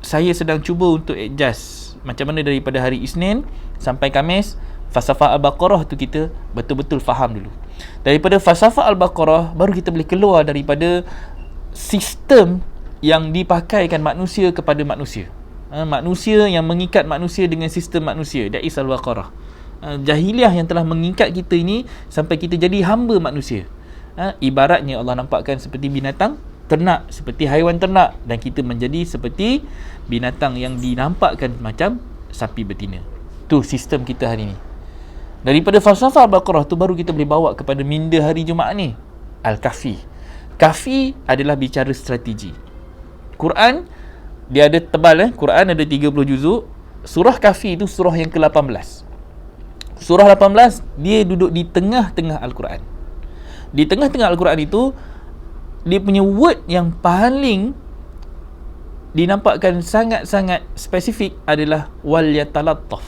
saya sedang cuba untuk adjust macam mana daripada hari Isnin sampai Khamis falsafah Al-Baqarah tu kita betul-betul faham dulu. Daripada falsafah Al-Baqarah baru kita boleh keluar daripada sistem yang dipakaikan manusia kepada manusia. Manusia yang mengikat manusia dengan sistem manusia. That is Al-Baqarah. Jahiliah yang telah mengikat kita ini sampai kita jadi hamba manusia. Ibaratnya Allah nampakkan seperti binatang ternak, seperti haiwan ternak, dan kita menjadi seperti binatang yang dinampakkan macam sapi betina. Tu sistem kita hari ni. Daripada falsafah Al-Baqarah tu baru kita boleh bawa kepada minda hari Jumaat ni, Al-Kahfi. Kahfi adalah bicara strategi. Quran dia ada tebal Quran ada 30 juzuk. Surah Kahfi itu surah yang ke-18. Surah 18 dia duduk di tengah-tengah Al-Quran. Di tengah-tengah Al-Quran itu dia punya word yang paling dinampakkan sangat-sangat spesifik adalah wal yatalattaf.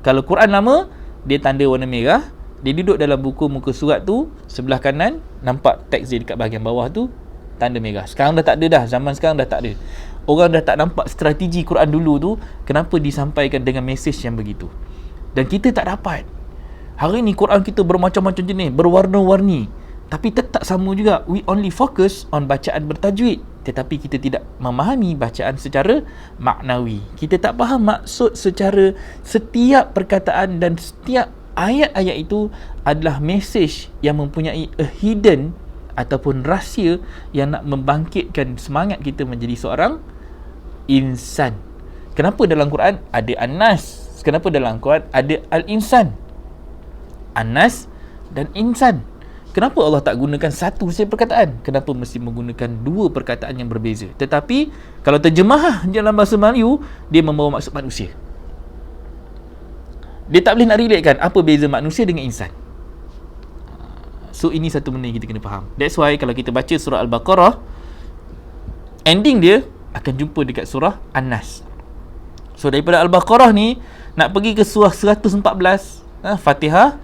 Kalau Quran lama, dia tanda warna merah. Dia duduk dalam buku muka surat tu, sebelah kanan nampak teks dia dekat bahagian bawah tu tanda merah. Sekarang dah tak ada dah. Zaman sekarang dah tak ada. Orang dah tak nampak strategi Quran dulu tu, kenapa disampaikan dengan mesej yang begitu. Dan kita tak dapat. Hari ni Quran kita bermacam-macam jenis, berwarna-warni, tapi tetap sama juga. We only focus on bacaan bertajwid, tetapi kita tidak memahami bacaan secara maknawi. Kita tak faham maksud secara setiap perkataan, dan setiap ayat-ayat itu adalah mesej yang mempunyai a hidden ataupun rahsia yang nak membangkitkan semangat kita menjadi seorang insan. Kenapa dalam Quran ada An-Nas? Kenapa dalam Quran ada Al-Insan? An-Nas dan Insan. Kenapa Allah tak gunakan satu saja perkataan? Kenapa mesti menggunakan dua perkataan yang berbeza? Tetapi kalau terjemah dalam bahasa Melayu, dia membawa maksud manusia. Dia tak boleh nak relatekan apa beza manusia dengan insan. So ini satu benda yang kita kena faham. That's why kalau kita baca surah Al-Baqarah, ending dia akan jumpa dekat surah An-Nas. So daripada Al-Baqarah ni nak pergi ke surah 114, Fatihah,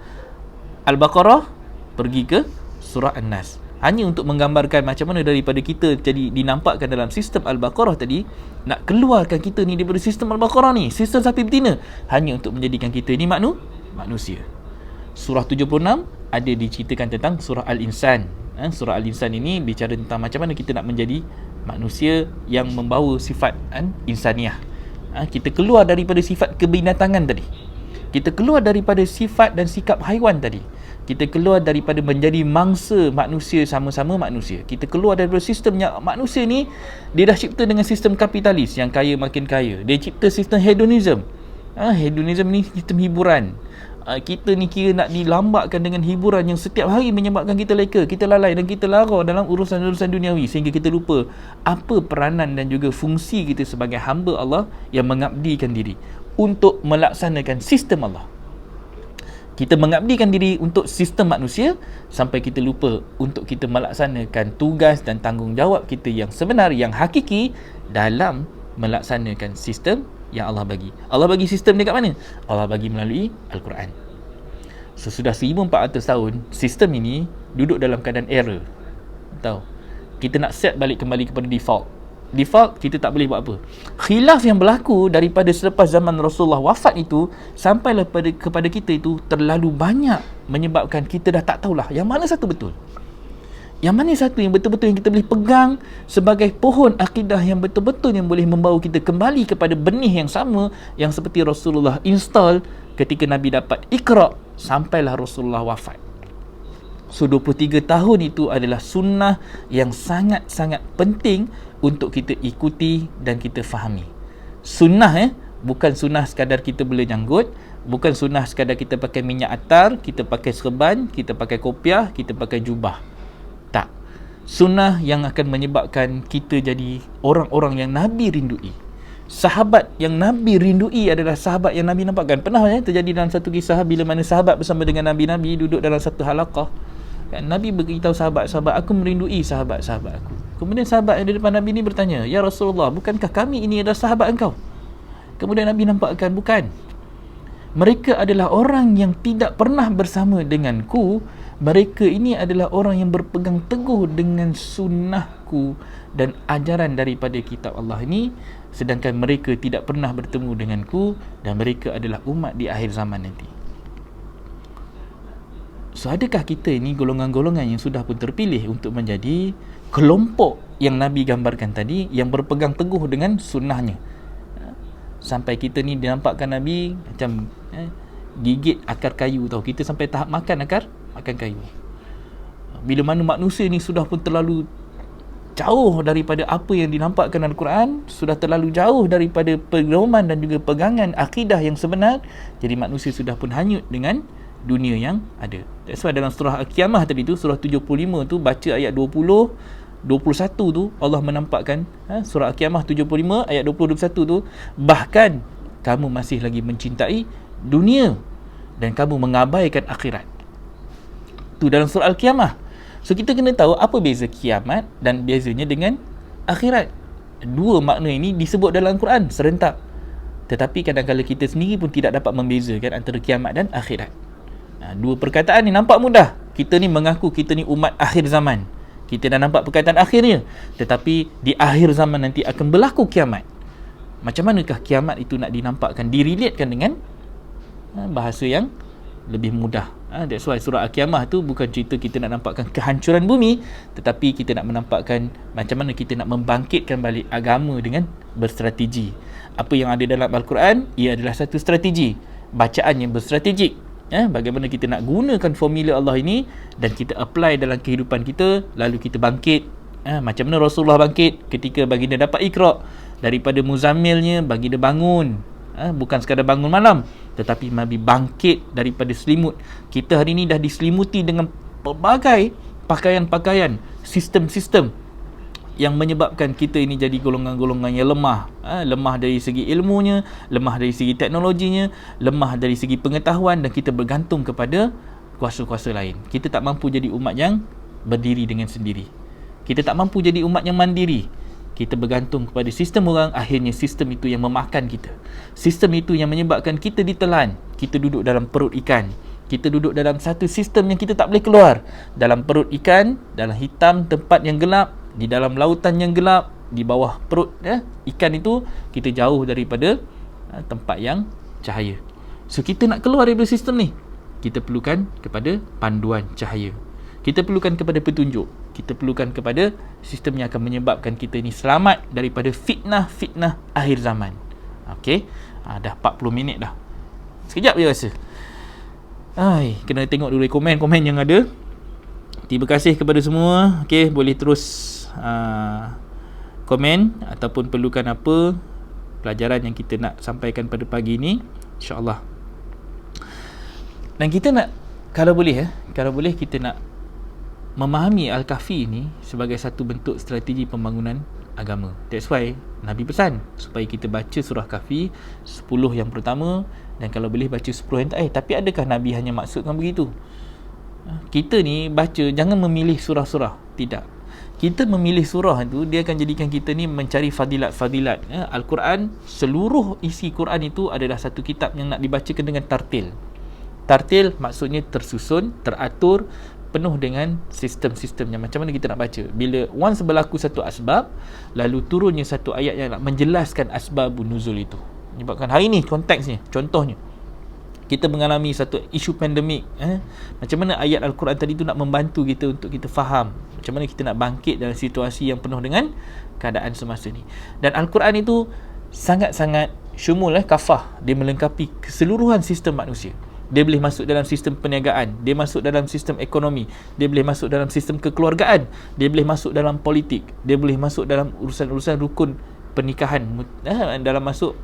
Al-Baqarah, pergi ke surah An-Nas. Hanya untuk menggambarkan macam mana daripada kita jadi dinampakkan dalam sistem Al-Baqarah tadi, nak keluarkan kita ni daripada sistem Al-Baqarah ni, sistem sapi betina, hanya untuk menjadikan kita ni manusia. Surah 76 ada diceritakan tentang surah Al-Insan. Surah Al-Insan ini bicara tentang macam mana kita nak menjadi manusia yang membawa sifat insaniah. Kita keluar daripada sifat kebinatangan tadi. Kita keluar daripada sifat dan sikap haiwan tadi. Kita keluar daripada menjadi mangsa manusia, sama-sama manusia. Kita keluar daripada sistem yang manusia ni, dia dah cipta dengan sistem kapitalis, yang kaya makin kaya. Dia cipta sistem hedonism. Hedonism ni sistem hiburan. Kita ni kira nak dilambakkan dengan hiburan yang setiap hari menyebabkan kita leka, kita lalai dan kita lara dalam urusan-urusan duniawi, sehingga kita lupa apa peranan dan juga fungsi kita sebagai hamba Allah yang mengabdikan diri untuk melaksanakan sistem Allah. Kita mengabdikan diri untuk sistem manusia sampai kita lupa untuk kita melaksanakan tugas dan tanggungjawab kita yang sebenar, yang hakiki dalam melaksanakan sistem yang Allah bagi. Allah bagi sistem dekat mana? Allah bagi melalui Al-Quran. So sudah 1400 tahun sistem ini duduk dalam keadaan error. Tahu? Kita nak set balik kembali kepada default, kita tak boleh buat apa. Khilaf yang berlaku daripada selepas zaman Rasulullah wafat itu sampailah kepada kita itu terlalu banyak, menyebabkan kita dah tak tahulah yang mana satu betul. Yang mana satu yang betul-betul yang kita boleh pegang sebagai pohon akidah yang betul-betul yang boleh membawa kita kembali kepada benih yang sama yang seperti Rasulullah install ketika Nabi dapat Iqra sampailah Rasulullah wafat. So 23 tahun itu adalah sunnah yang sangat-sangat penting untuk kita ikuti dan kita fahami. Sunnah bukan sunnah sekadar kita boleh janggut, bukan sunnah sekadar kita pakai minyak atar, kita pakai serban, kita pakai kopiah, kita pakai jubah. Tak. Sunnah yang akan menyebabkan kita jadi orang-orang yang Nabi rindui. Sahabat yang Nabi rindui adalah sahabat yang Nabi nampakkan. Pernah terjadi dalam satu kisah bila mana sahabat bersama dengan Nabi duduk dalam satu halaqah. Nabi beritahu sahabat-sahabat, aku merindui sahabat-sahabat aku. Kemudian sahabat yang di depan Nabi ni bertanya, ya Rasulullah, bukankah kami ini adalah sahabat engkau? Kemudian Nabi nampakkan, bukan. Mereka adalah orang yang tidak pernah bersama denganku. Mereka ini adalah orang yang berpegang teguh dengan sunnahku dan ajaran daripada kitab Allah ini, sedangkan mereka tidak pernah bertemu denganku dan mereka adalah umat di akhir zaman nanti. So adakah kita ini golongan-golongan yang sudah pun terpilih untuk menjadi kelompok yang Nabi gambarkan tadi, yang berpegang teguh dengan sunnahnya? Sampai kita ni dinampakkan Nabi macam gigit akar kayu tau. Kita sampai tahap makan kayu. Bila mana manusia ni sudah pun terlalu jauh daripada apa yang dinampakkan dalam Al-Quran, sudah terlalu jauh daripada pedoman dan juga pegangan akidah yang sebenar, jadi manusia sudah pun hanyut dengan dunia yang ada. That's why dalam surah Al-Qiyamah tadi tu, surah 75 tu, baca ayat 20, 21 tu, Allah menampakkan surah Al-Qiyamah 75 ayat 20, 21 tu, bahkan kamu masih lagi mencintai dunia dan kamu mengabaikan akhirat. Tu dalam surah Al-Qiyamah. So kita kena tahu apa beza kiamat dan bezanya dengan akhirat. Dua makna ini disebut dalam Al-Quran serentak. Tetapi kadang-kadang kita sendiri pun tidak dapat membezakan antara kiamat dan akhirat. Dua perkataan ni nampak mudah. Kita ni mengaku kita ni umat akhir zaman. Kita dah nampak perkataan akhirnya. Tetapi di akhir zaman nanti akan berlaku kiamat. Macam manakah kiamat itu nak dinampakkan, direlatekan dengan bahasa yang lebih mudah. That's why surah Al-Qiyamah tu bukan cerita kita nak nampakkan kehancuran bumi, tetapi kita nak menampakkan macam mana kita nak membangkitkan balik agama dengan berstrategi. Apa yang ada dalam Al-Quran, ia adalah satu strategi, bacaan yang berstrategik. Bagaimana kita nak gunakan formula Allah ini dan kita apply dalam kehidupan kita, lalu kita bangkit. Macam mana Rasulullah bangkit ketika baginda dapat Iqra, daripada muzammilnya baginda bangun. Bukan sekadar bangun malam, tetapi Nabi bangkit daripada selimut. Kita hari ini dah diselimuti dengan pelbagai pakaian-pakaian, sistem-sistem yang menyebabkan kita ini jadi golongan-golongan yang lemah. Lemah dari segi ilmunya, lemah dari segi teknologinya, lemah dari segi pengetahuan, dan kita bergantung kepada kuasa-kuasa lain. Kita tak mampu jadi umat yang berdiri dengan sendiri. Kita tak mampu jadi umat yang mandiri. Kita bergantung kepada sistem orang, akhirnya sistem itu yang memakan kita. Sistem itu yang menyebabkan kita ditelan. Kita duduk dalam perut ikan. Kita duduk dalam satu sistem yang kita tak boleh keluar. Dalam perut ikan, dalam hitam tempat yang gelap, di dalam lautan yang gelap, di bawah perut ikan itu, kita jauh daripada tempat yang cahaya. So kita nak keluar daripada sistem ni, kita perlukan kepada panduan cahaya. Kita perlukan kepada petunjuk. Kita perlukan kepada sistem yang akan menyebabkan kita ni selamat daripada fitnah-fitnah akhir zaman. Okey, dah 40 minit dah. Sekejap je rasa. Kena tengok dulu komen-komen yang ada. Terima kasih kepada semua. Okey, boleh terus komen ataupun perlukan apa pelajaran yang kita nak sampaikan pada pagi ni, insya-Allah. Dan kita nak, kalau boleh kita nak memahami Al-Kahfi ni sebagai satu bentuk strategi pembangunan agama. That's why Nabi pesan supaya kita baca surah Kahfi 10 yang pertama, dan kalau boleh baca 10 yang terakhir. Tapi adakah Nabi hanya maksudkan begitu? Kita ni baca, jangan memilih surah-surah. Tidak. Kita memilih surah itu, dia akan jadikan kita ni mencari fadilat-fadilat. Al-Quran, seluruh isi Quran itu adalah satu kitab yang nak dibacakan dengan tartil. Tartil maksudnya tersusun, teratur, penuh dengan sistem-sistemnya. Macam mana kita nak baca? Bila once berlaku satu asbab, lalu turunnya satu ayat yang nak menjelaskan asbabun nuzul itu. Menyebabkan hari ni konteksnya, contohnya kita mengalami satu isu pandemik, macam mana ayat Al-Quran tadi tu nak membantu kita untuk kita faham macam mana kita nak bangkit dalam situasi yang penuh dengan keadaan semasa ni. Dan Al-Quran itu sangat-sangat syumul, kafah, dia melengkapi keseluruhan sistem manusia. Dia boleh masuk dalam sistem perniagaan, dia masuk dalam sistem ekonomi, dia boleh masuk dalam sistem kekeluargaan, dia boleh masuk dalam politik, dia boleh masuk dalam urusan-urusan rukun pernikahan, dalam masuk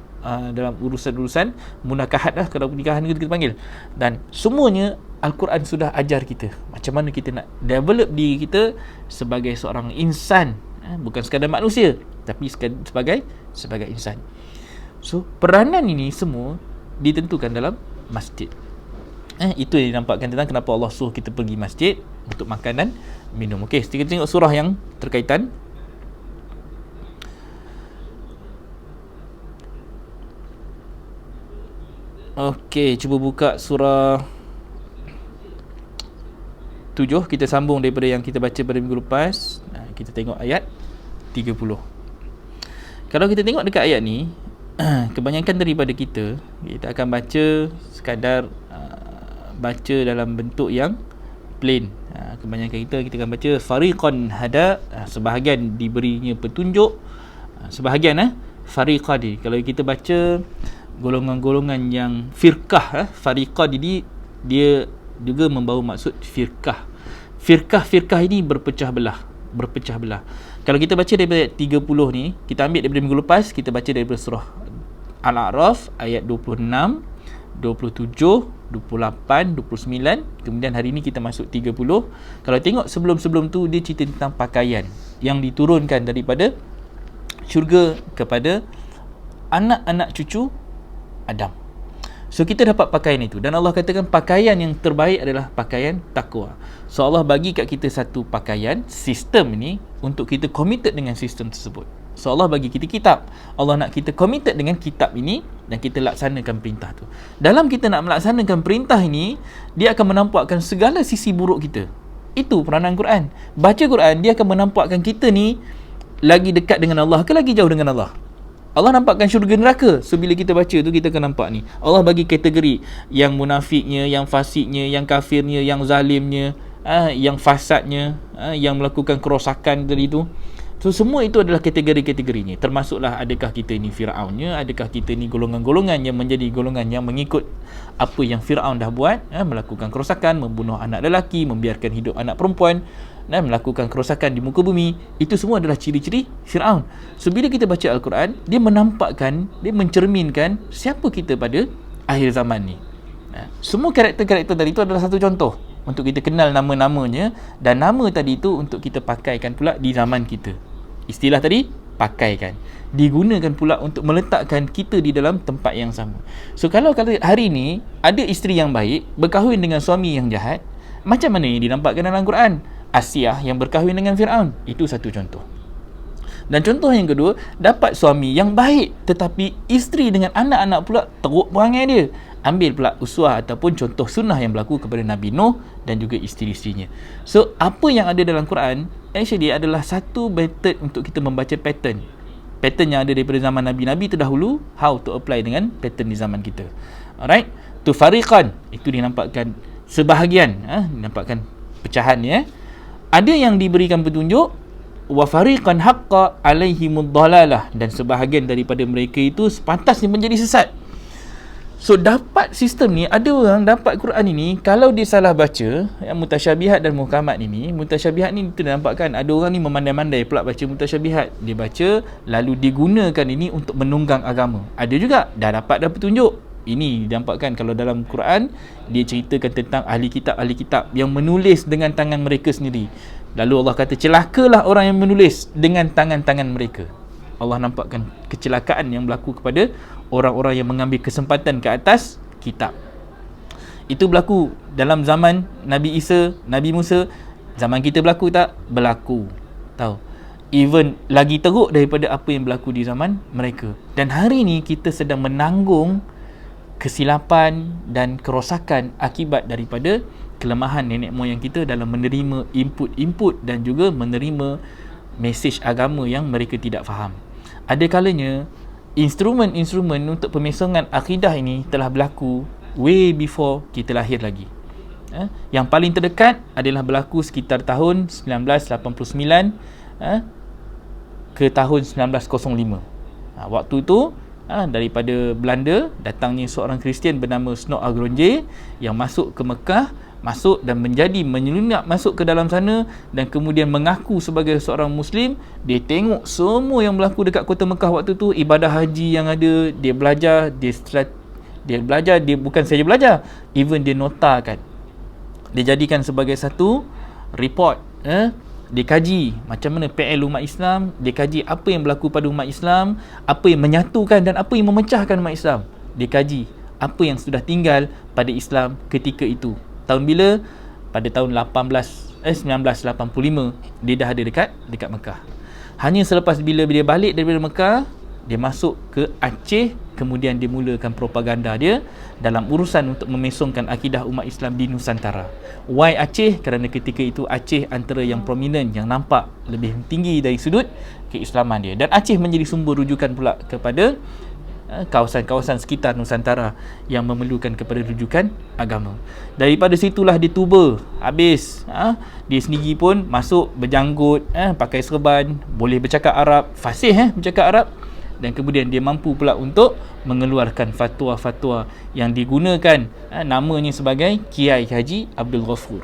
dalam urusan-urusan munakahat lah, kalau pernikahan kita panggil. Dan semuanya Al-Quran sudah ajar kita macam mana kita nak develop diri kita sebagai seorang insan, bukan sekadar manusia tapi sebagai insan. So peranan ini semua ditentukan dalam masjid. Itu yang dinampakkan tentang kenapa Allah suruh kita pergi masjid untuk makan dan minum. Okey, kita tengok surah yang terkaitan. Okey, cuba buka surah 7. Kita sambung daripada yang kita baca pada minggu lepas. Kita tengok ayat 30. Kalau kita tengok dekat ayat ni, kebanyakan daripada kita akan baca sekadar baca dalam bentuk yang plain. Kebanyakan kita akan baca fariqan hada, sebahagian diberinya petunjuk, sebahagian fariqah ni. Kalau kita baca golongan-golongan yang firqah, fariqah ini dia juga membawa maksud firqah. Firqah ini berpecah belah. Kalau kita baca daripada ayat 30 ni, kita ambil daripada minggu lepas, kita baca daripada surah Al-A'raf ayat 26, 27, 28, 29. Kemudian hari ni kita masuk 30. Kalau tengok sebelum-sebelum tu, dia cerita tentang pakaian yang diturunkan daripada syurga kepada anak-anak cucu Adam. So kita dapat pakaian itu, dan Allah katakan pakaian yang terbaik adalah pakaian takwa. So Allah bagi kat kita satu pakaian, sistem ni untuk kita committed dengan sistem tersebut. So Allah bagi kita kitab, Allah nak kita committed dengan kitab ini dan kita laksanakan perintah tu. Dalam kita nak melaksanakan perintah ini, dia akan menampakkan segala sisi buruk kita. Itu peranan Quran. Baca Quran, dia akan menampakkan kita ni lagi dekat dengan Allah ke lagi jauh dengan Allah. Allah nampakkan syurga neraka. So bila kita baca tu, kita akan nampak ni, Allah bagi kategori yang munafiknya, yang fasiknya, yang kafirnya, yang zalimnya, yang fasadnya, yang melakukan kerosakan tadi tu. So semua itu adalah kategori-kategorinya. Termasuklah adakah kita ni Fir'aunnya, adakah kita ni golongan-golongan yang menjadi golongan yang mengikut apa yang Fir'aun dah buat, melakukan kerosakan, membunuh anak lelaki, membiarkan hidup anak perempuan, dan melakukan kerosakan di muka bumi. Itu semua adalah ciri-ciri Fir'aun. So bila kita baca Al-Quran, dia menampakkan, dia mencerminkan siapa kita pada akhir zaman ni. Semua karakter-karakter tadi itu adalah satu contoh untuk kita kenal nama-namanya, dan nama tadi itu untuk kita pakaikan pula di zaman kita. Istilah tadi, pakaikan, digunakan pula untuk meletakkan kita di dalam tempat yang sama. So kalau kata hari ni ada isteri yang baik berkahwin dengan suami yang jahat, macam mana yang dinampakkan dalam Quran? Asiyah yang berkahwin dengan Fir'aun, itu satu contoh. Dan contoh yang kedua, dapat suami yang baik tetapi isteri dengan anak-anak pula teruk perangai dia. Ambil pula uswah ataupun contoh sunnah yang berlaku kepada Nabi Nuh dan juga isteri-isterinya. So apa yang ada dalam Quran actually adalah satu method untuk kita membaca pattern yang ada daripada zaman Nabi-Nabi terdahulu, how to apply dengan pattern di zaman kita. Alright, tu fariqan, itu dinampakkan sebahagian, dinampakkan pecahannya. Ada yang diberikan petunjuk, wa fariqan haqqa alaihimud dhalalah, dan sebahagian daripada mereka itu sepantasnya menjadi sesat. So dapat sistem ni, ada orang dapat Quran ini, kalau dia salah baca yang mutasyabihat dan muhkamat ini. Mutasyabihat ni kita nampakkan ada orang ni memandai-mandai pula baca mutasyabihat. Dia baca lalu digunakan ini untuk menunggang agama. Ada juga dah dapat dah petunjuk. Ini dinampakkan kalau dalam Quran dia ceritakan tentang ahli kitab yang menulis dengan tangan mereka sendiri. Lalu Allah kata celakalah orang yang menulis dengan tangan-tangan mereka. Allah nampakkan kecelakaan yang berlaku kepada orang-orang yang mengambil kesempatan ke atas kitab. Itu berlaku dalam zaman Nabi Isa, Nabi Musa. Zaman kita berlaku tak? Berlaku. Tahu? Even lagi teruk daripada apa yang berlaku di zaman mereka. Dan hari ni kita sedang menanggung kesilapan dan kerosakan akibat daripada kelemahan nenek moyang kita dalam menerima input dan juga menerima mesej agama yang mereka tidak faham. Ada kalanya instrumen-instrumen untuk pemesongan akidah ini telah berlaku way before kita lahir lagi. Yang paling terdekat adalah berlaku sekitar tahun 1989 ke tahun 1905. Waktu itu daripada Belanda datangnya seorang Kristian bernama Snow Agronje yang masuk ke Mekah, masuk dan menyelinap masuk ke dalam sana dan kemudian mengaku sebagai seorang Muslim. Dia tengok semua yang berlaku dekat kota Mekah waktu tu, ibadah haji yang ada, dia belajar, dia bukan saja belajar, even dia notakan, dia jadikan sebagai satu report. Dia kaji macam mana PL umat Islam, dia kaji apa yang berlaku pada umat Islam, apa yang menyatukan dan apa yang memecahkan umat Islam. Dia kaji apa yang sudah tinggal pada Islam ketika itu. Tahun bila? Pada tahun 1985 dia dah ada dekat Mekah. Hanya selepas bila dia balik daripada Mekah, dia masuk ke Aceh, kemudian dia mulakan propaganda dia dalam urusan untuk memesongkan akidah umat Islam di Nusantara. Why Aceh? Kerana ketika itu Aceh antara yang prominent, yang nampak lebih tinggi dari sudut keislaman dia, dan Aceh menjadi sumber rujukan pula kepada kawasan-kawasan sekitar Nusantara yang memerlukan kepada rujukan agama. Daripada situlah dia tuba habis. Dia sendiri pun masuk berjanggut, pakai serban, boleh bercakap Arab, fasih bercakap Arab, dan kemudian dia mampu pula untuk mengeluarkan fatwa-fatwa yang digunakan namanya sebagai Kiai Haji Abdul Ghafur.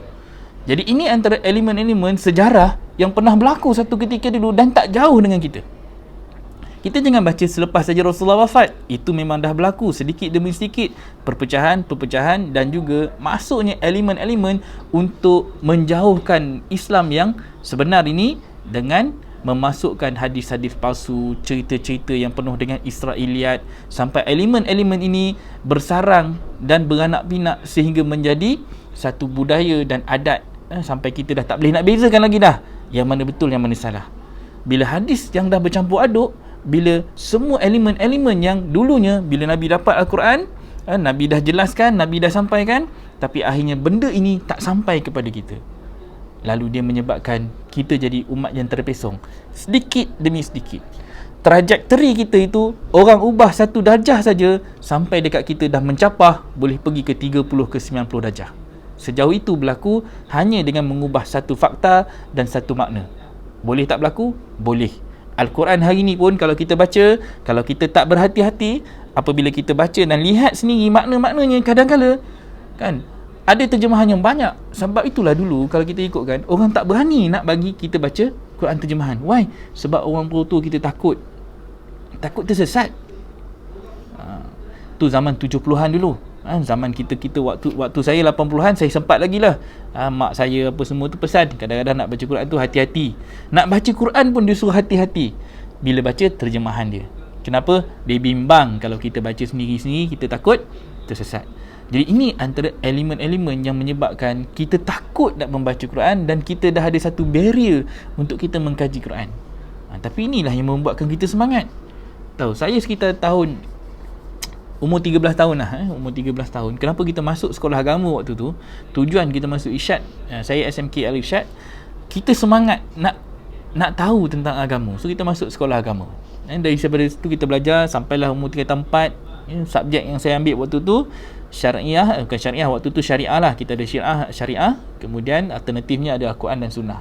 Jadi ini antara elemen-elemen sejarah yang pernah berlaku satu ketika dulu dan tak jauh dengan kita. Kita jangan baca selepas saja Rasulullah wafat. Itu memang dah berlaku sedikit demi sedikit, perpecahan dan juga masuknya elemen-elemen untuk menjauhkan Islam yang sebenar ini dengan memasukkan hadis-hadis palsu, cerita-cerita yang penuh dengan Israiliyat, sampai elemen-elemen ini bersarang dan beranak pinak sehingga menjadi satu budaya dan adat, sampai kita dah tak boleh nak bezakan lagi dah yang mana betul, yang mana salah. Bila hadis yang dah bercampur aduk, bila semua elemen-elemen yang dulunya bila Nabi dapat Al-Quran, Nabi dah jelaskan, Nabi dah sampaikan, tapi akhirnya benda ini tak sampai kepada kita, lalu dia menyebabkan kita jadi umat yang terpesong sedikit demi sedikit. Trajekteri kita itu, orang ubah satu darjah saja sampai dekat kita dah mencapah boleh pergi ke 30 ke 90 darjah. Sejauh itu berlaku hanya dengan mengubah satu fakta dan satu makna. Boleh tak berlaku? Boleh. Al-Quran hari ni pun kalau kita baca, kalau kita tak berhati-hati, apabila kita baca dan lihat sendiri makna-maknanya, kadang-kala kan ada terjemahan yang banyak. Sebab itulah dulu kalau kita ikutkan, orang tak berani nak bagi kita baca Quran terjemahan. Why? Sebab orang tua kita takut tersesat. Tu zaman 70-an dulu. Zaman kita waktu saya 80-an, saya sempat lagi lah. Mak saya apa semua tu pesan, kadang-kadang nak baca Quran tu hati-hati. Nak baca Quran pun dia suruh hati-hati bila baca terjemahan dia. Kenapa? Dia bimbang kalau kita baca sendiri-sendiri, kita takut tersesat. Jadi ini antara elemen-elemen yang menyebabkan kita takut nak membaca Quran, dan kita dah ada satu barrier untuk kita mengkaji Quran. Tapi inilah yang membuatkan kita semangat. Tahu, saya sekitar umur 13 tahun lah. Umur 13 tahun. Kenapa kita masuk sekolah agama waktu tu? Tujuan kita masuk Irsyad, saya SMK Al-Irsyad, kita semangat nak tahu tentang agama. So kita masuk sekolah agama. Dari daripada situ kita belajar sampailah umur 3 tahun 4. Subjek yang saya ambil waktu tu syariah, bukan syariah, waktu tu syariah lah. Kita ada syariah, kemudian alternatifnya ada Al-Quran dan Sunnah.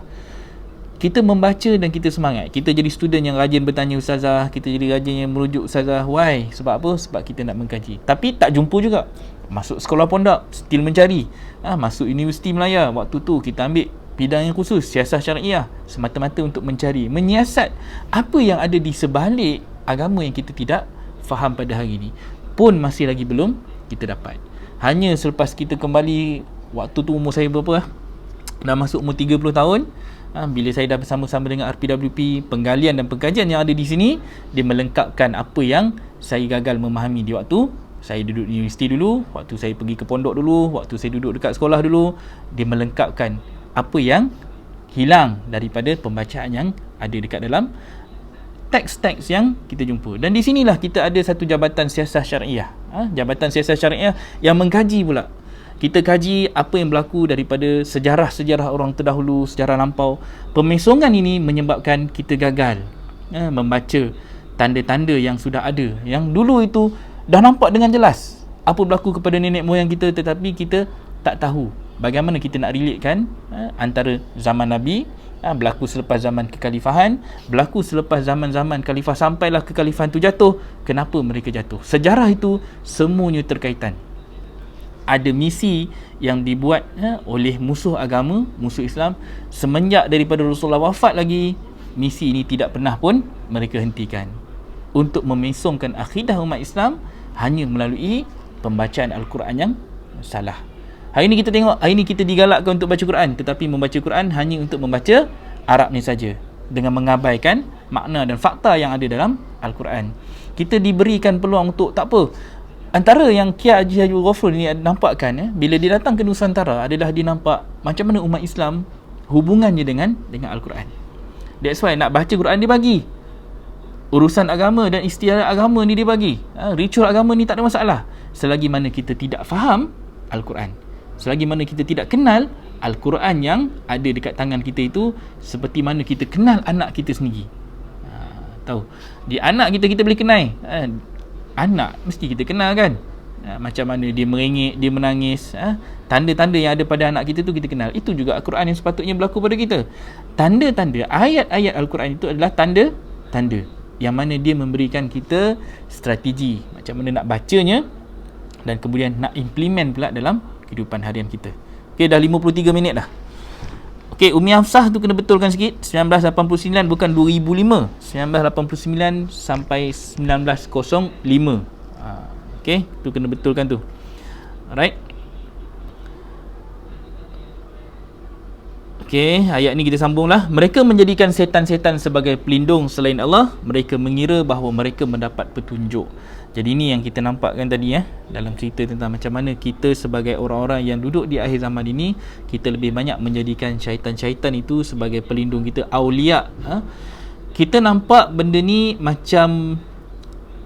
Kita membaca dan kita semangat. Kita jadi student yang rajin bertanya ustazah, kita jadi rajin yang merujuk ustazah. Why? Sebab apa? Sebab kita nak mengkaji. Tapi tak jumpa juga. Masuk sekolah pondok, still mencari. Masuk Universiti Melaya, waktu tu kita ambil bidang yang khusus, siasah syariah, semata-mata untuk mencari, menyiasat apa yang ada di sebalik agama yang kita tidak faham pada hari ini. Pun masih lagi belum kita dapat. Hanya selepas kita kembali, waktu tu umur saya berapa? Dah masuk umur 30 tahun. Bila saya dah bersama-sama dengan RPWP, penggalian dan pengkajian yang ada di sini, dia melengkapkan apa yang saya gagal memahami di waktu saya duduk di universiti dulu, waktu saya pergi ke pondok dulu, waktu saya duduk dekat sekolah dulu. Dia melengkapkan apa yang hilang daripada pembacaan yang ada dekat dalam teks-teks yang kita jumpa. Dan di sinilah kita ada satu jabatan siasah syariah. Jabatan siasah syariah yang mengkaji pula. Kita kaji apa yang berlaku daripada sejarah-sejarah orang terdahulu, sejarah lampau. Pemesongan ini menyebabkan kita gagal membaca tanda-tanda yang sudah ada, yang dulu itu dah nampak dengan jelas. apa berlaku kepada nenek moyang kita, tetapi kita tak tahu bagaimana kita nak relatekan antara zaman Nabi, berlaku selepas zaman kekhalifahan, berlaku selepas zaman-zaman khalifah sampailah kekhalifahan tu jatuh, kenapa mereka jatuh. Sejarah itu semuanya terkaitan. Ada misi yang dibuat oleh musuh agama, musuh Islam, semenjak daripada Rasulullah wafat lagi, misi ini tidak pernah pun mereka hentikan, untuk memesongkan akidah umat Islam hanya melalui pembacaan Al-Quran yang salah. Hari ni kita tengok, hari ni kita digalakkan untuk baca Quran, tetapi membaca Quran hanya untuk membaca Arab ni saja, dengan mengabaikan makna dan fakta yang ada dalam Al-Quran. Kita diberikan peluang untuk, tak apa, antara yang Kia Haji Abdul Ghafur ni nampakkan, bila dia datang ke Nusantara adalah dia nampak macam mana umat Islam hubungannya dengan Al-Quran. That's why nak baca Quran dia bagi, urusan agama dan istiadat agama ni dia bagi, ritual agama ni tak ada masalah, selagi mana kita tidak faham Al-Quran, selagi mana kita tidak kenal Al-Quran yang ada dekat tangan kita itu, seperti mana kita kenal anak kita sendiri. Tahu, di anak kita boleh kenal, anak mesti kita kenal kan, macam mana dia merengek, dia menangis, tanda-tanda yang ada pada anak kita tu kita kenal. Itu juga Al-Quran yang sepatutnya berlaku pada kita. Tanda-tanda, ayat-ayat Al-Quran itu adalah tanda-tanda yang mana dia memberikan kita strategi macam mana nak bacanya, dan kemudian nak implement pula dalam kehidupan harian kita. Okey, dah 53 minit dah. Okey, Umi Hafsah tu kena betulkan sikit, 1989 bukan 2005, 1989 sampai 1905. Okey, tu kena betulkan tu. Alright. Okey, ayat ni kita sambunglah. Mereka menjadikan setan-setan sebagai pelindung selain Allah. Mereka mengira bahawa mereka mendapat petunjuk. Jadi ini yang kita nampakkan tadi dalam cerita tentang macam mana kita sebagai orang-orang yang duduk di akhir zaman ini, kita lebih banyak menjadikan syaitan-syaitan itu sebagai pelindung kita, aulia. Kita nampak benda ni macam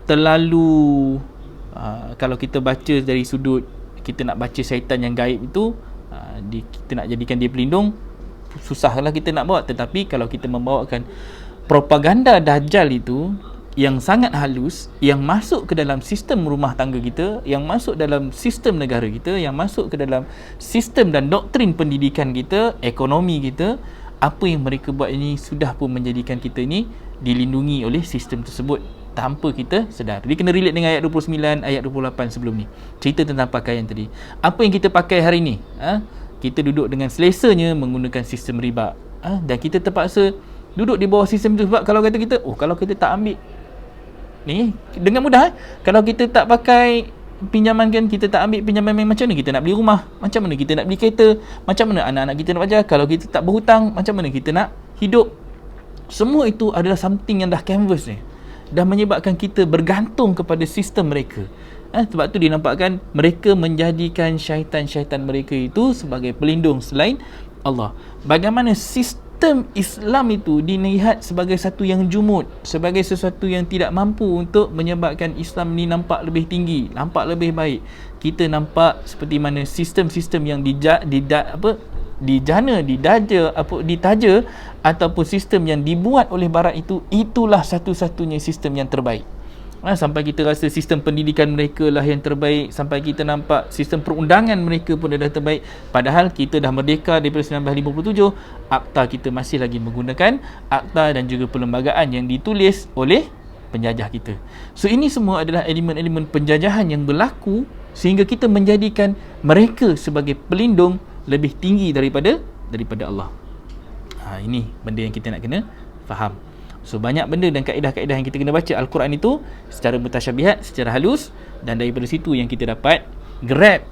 terlalu, kalau kita baca dari sudut kita nak baca syaitan yang gaib itu, kita nak jadikan dia pelindung, susahlah kita nak bawa. Tetapi kalau kita membawakan propaganda Dajjal itu yang sangat halus, yang masuk ke dalam sistem rumah tangga kita, yang masuk dalam sistem negara kita, yang masuk ke dalam sistem dan doktrin pendidikan kita, ekonomi kita, apa yang mereka buat ini sudah pun menjadikan kita ini dilindungi oleh sistem tersebut tanpa kita sedar. Dia kena relate dengan ayat 29, ayat 28 sebelum ni, cerita tentang pakaian tadi. Apa yang kita pakai hari ni, kita duduk dengan selesanya menggunakan sistem riba, dan kita terpaksa duduk di bawah sistem itu. Sebab kalau kata kita, kalau kita tak ambil ni dengan mudah, kalau kita tak pakai pinjaman kan, kita tak ambil pinjaman, macam mana kita nak beli rumah, macam mana kita nak beli kereta, macam mana anak-anak kita nak belajar, kalau kita tak berhutang, macam mana kita nak hidup. Semua itu adalah something yang dah canvas ni, dah menyebabkan kita bergantung kepada sistem mereka. Sebab tu dinampakkan mereka menjadikan syaitan-syaitan mereka itu sebagai pelindung selain Allah. Bagaimana sistem Islam itu dilihat sebagai satu yang jumud, sebagai sesuatu yang tidak mampu untuk menyebabkan Islam ni nampak lebih tinggi, nampak lebih baik. Kita nampak seperti mana sistem-sistem yang ditaja ataupun sistem yang dibuat oleh barat itu, itulah satu-satunya sistem yang terbaik. Sampai kita rasa sistem pendidikan mereka lah yang terbaik, sampai kita nampak sistem perundangan mereka pun dah terbaik. Padahal kita dah merdeka daripada 1957, akta kita masih lagi menggunakan akta dan juga perlembagaan yang ditulis oleh penjajah kita. So ini semua adalah elemen-elemen penjajahan yang berlaku sehingga kita menjadikan mereka sebagai pelindung lebih tinggi daripada Allah. Ini benda yang kita nak kena faham. So banyak benda dan kaedah-kaedah yang kita kena baca Al-Quran itu secara mutasyabihat, secara halus, dan daripada situ yang kita dapat grab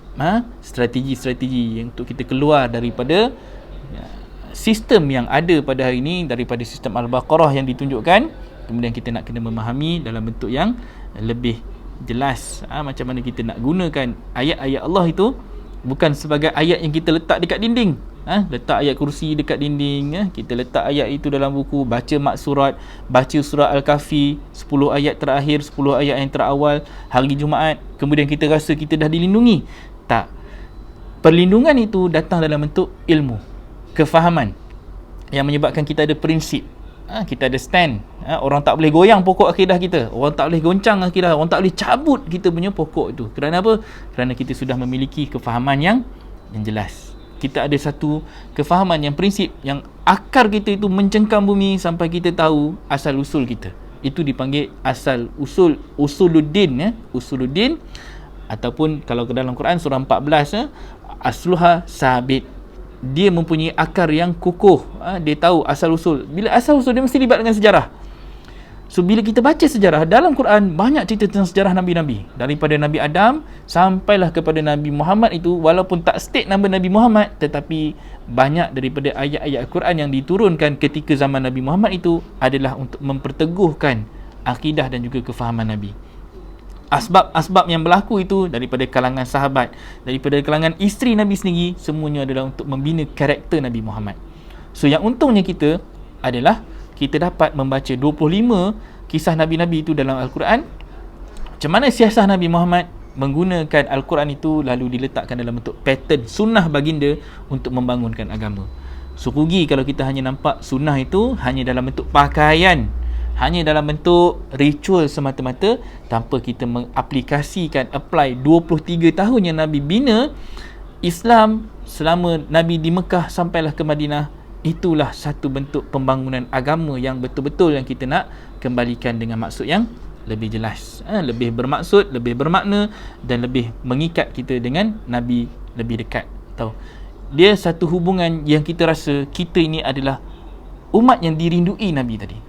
strategi-strategi untuk kita keluar daripada sistem yang ada pada hari ini, daripada sistem Al-Baqarah yang ditunjukkan. Kemudian kita nak kena memahami dalam bentuk yang lebih jelas, macam mana kita nak gunakan ayat-ayat Allah itu bukan sebagai ayat yang kita letak dekat dinding. Letak ayat kursi dekat dinding, kita letak ayat itu dalam buku, baca maksurat, baca surah Al-Kahfi 10 ayat terakhir, 10 ayat yang terawal hari Jumaat, kemudian kita rasa kita dah dilindungi. Tak. Perlindungan itu datang dalam bentuk ilmu, kefahaman yang menyebabkan kita ada prinsip. Kita ada stand. Orang tak boleh goyang pokok akidah kita, orang tak boleh goncang akidah, orang tak boleh cabut kita punya pokok itu. Kerana apa? Kerana kita sudah memiliki kefahaman yang jelas. Kita ada satu kefahaman yang prinsip, yang akar kita itu mencengkam bumi sampai kita tahu asal usul kita. Itu dipanggil asal usul, usuluddin, usuluddin. Ataupun kalau ke dalam Quran surah 14, asluha sabit. Dia mempunyai akar yang kukuh. Dia tahu asal usul. Bila asal usul, dia mesti libat dengan sejarah. So bila kita baca sejarah dalam Quran, banyak cerita tentang sejarah Nabi-Nabi. Daripada Nabi Adam sampailah kepada Nabi Muhammad itu, walaupun tak state nama Nabi Muhammad, tetapi banyak daripada ayat-ayat Quran yang diturunkan ketika zaman Nabi Muhammad itu adalah untuk memperteguhkan akidah dan juga kefahaman Nabi. Asbab-asbab yang berlaku itu daripada kalangan sahabat, daripada kalangan isteri Nabi sendiri, semuanya adalah untuk membina karakter Nabi Muhammad. So yang untungnya kita adalah kita dapat membaca 25 kisah Nabi-Nabi itu dalam Al-Quran. Macam mana siasah Nabi Muhammad menggunakan Al-Quran itu lalu diletakkan dalam bentuk pattern sunnah baginda untuk membangunkan agama. So rugi kalau kita hanya nampak sunnah itu hanya dalam bentuk pakaian, hanya dalam bentuk ritual semata-mata, tanpa kita mengaplikasikan, apply 23 tahun yang Nabi bina Islam selama Nabi di Mekah sampailah ke Madinah. Itulah satu bentuk pembangunan agama yang betul-betul yang kita nak kembalikan dengan maksud yang lebih jelas, lebih bermaksud, lebih bermakna dan lebih mengikat kita dengan Nabi lebih dekat. Tahu? Dia satu hubungan yang kita rasa kita ini adalah umat yang dirindui Nabi tadi.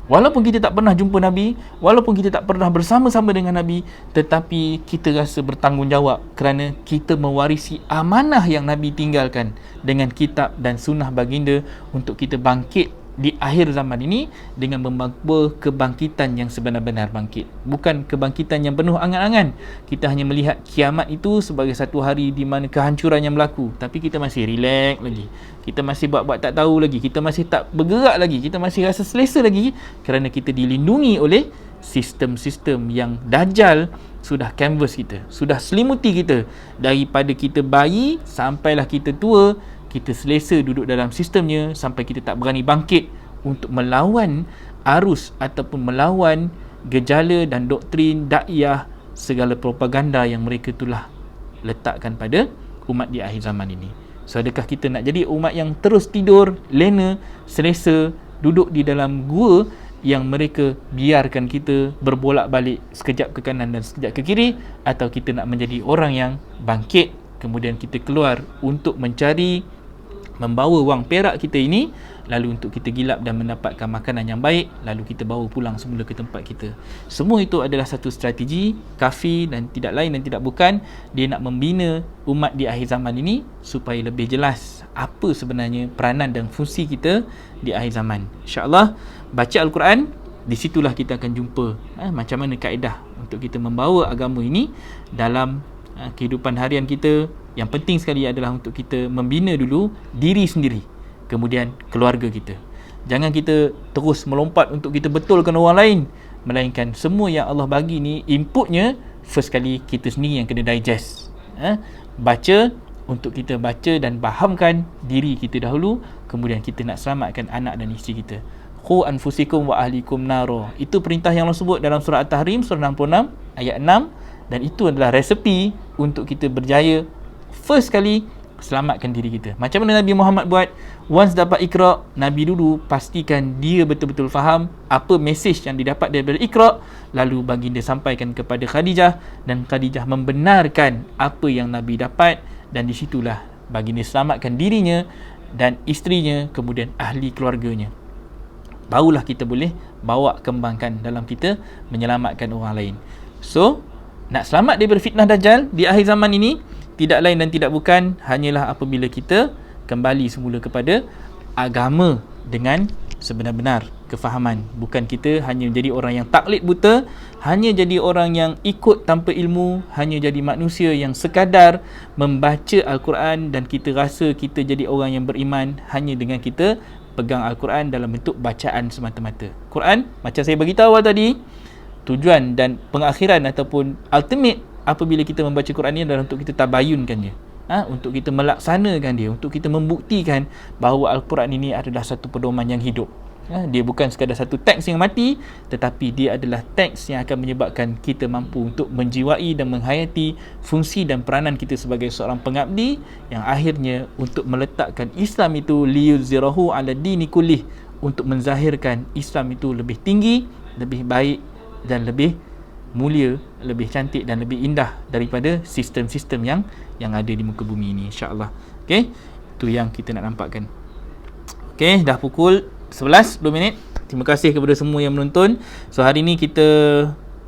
Walaupun kita tak pernah jumpa Nabi, walaupun kita tak pernah bersama-sama dengan Nabi, tetapi kita rasa bertanggungjawab kerana kita mewarisi amanah yang Nabi tinggalkan dengan kitab dan sunnah baginda untuk kita bangkit di akhir zaman ini dengan membawa kebangkitan yang sebenar-benar bangkit. Bukan kebangkitan yang penuh angan-angan. Kita hanya melihat kiamat itu sebagai satu hari di mana kehancuran yang berlaku, tapi kita masih relax lagi. Kita masih buat-buat tak tahu lagi. Kita masih tak bergerak lagi. Kita masih rasa selesa lagi kerana kita dilindungi oleh sistem-sistem yang Dajjal sudah canvas kita, sudah selimuti kita. Daripada kita bayi sampailah kita tua, kita selesa duduk dalam sistemnya sampai kita tak berani bangkit untuk melawan arus ataupun melawan gejala dan doktrin dakwah segala propaganda yang mereka telah letakkan pada umat di akhir zaman ini. So adakah kita nak jadi umat yang terus tidur, lena, selesa, duduk di dalam gua yang mereka biarkan kita berbolak-balik sekejap ke kanan dan sekejap ke kiri, atau kita nak menjadi orang yang bangkit, kemudian kita keluar untuk mencari, membawa wang perak kita ini, lalu untuk kita gilap dan mendapatkan makanan yang baik, lalu kita bawa pulang semula ke tempat kita. Semua itu adalah satu strategi kafir dan tidak lain dan tidak bukan dia nak membina umat di akhir zaman ini supaya lebih jelas apa sebenarnya peranan dan fungsi kita di akhir zaman. InsyaAllah baca Al-Quran, di situlah kita akan jumpa macam mana kaedah untuk kita membawa agama ini dalam kehidupan harian kita. Yang penting sekali adalah untuk kita membina dulu diri sendiri, kemudian keluarga kita. Jangan kita terus melompat untuk kita betulkan orang lain, melainkan semua yang Allah bagi ni inputnya first kali kita sendiri yang kena digest. Baca untuk kita baca dan fahamkan diri kita dahulu, kemudian kita nak selamatkan anak dan isteri kita. Qu anfusikum wa ahlikum naro. Itu perintah yang Allah sebut dalam surah At-Tahrim surah 66 ayat 6, dan itu adalah resepi untuk kita berjaya. First kali selamatkan diri kita. Macam mana Nabi Muhammad buat? Once dapat Iqra, Nabi dulu pastikan dia betul-betul faham apa message yang didapat daripada Iqra, lalu baginda sampaikan kepada Khadijah, dan Khadijah membenarkan apa yang Nabi dapat, dan di situlah baginda selamatkan dirinya dan isterinya, kemudian ahli keluarganya. Barulah kita boleh bawa kembangkan dalam kita menyelamatkan orang lain. So, nak selamat daripada fitnah Dajjal di akhir zaman ini, tidak lain dan tidak bukan hanyalah apabila kita kembali semula kepada agama dengan sebenar-benar kefahaman. Bukan kita hanya menjadi orang yang taklid buta, hanya jadi orang yang ikut tanpa ilmu, hanya jadi manusia yang sekadar membaca Al-Quran dan kita rasa kita jadi orang yang beriman hanya dengan kita pegang Al-Quran dalam bentuk bacaan semata-mata. Quran, macam saya beritahu awal tadi, tujuan dan pengakhiran ataupun ultimate apabila kita membaca Quran ini adalah untuk kita tabayunkan dia, untuk kita melaksanakan dia, untuk kita membuktikan bahawa Al-Quran ini adalah satu pedoman yang hidup. Dia bukan sekadar satu teks yang mati, tetapi dia adalah teks yang akan menyebabkan kita mampu untuk menjiwai dan menghayati fungsi dan peranan kita sebagai seorang pengabdi, yang akhirnya untuk meletakkan Islam itu liyuzirahu ala dini kullih, untuk menzahirkan Islam itu lebih tinggi, lebih baik dan lebih mulia, lebih cantik dan lebih indah daripada sistem-sistem yang ada di muka bumi ini, insya-Allah. Okey, itu yang kita nak nampakkan. Okey, dah pukul 11, 2 minit. Terima kasih kepada semua yang menonton. So hari ni kita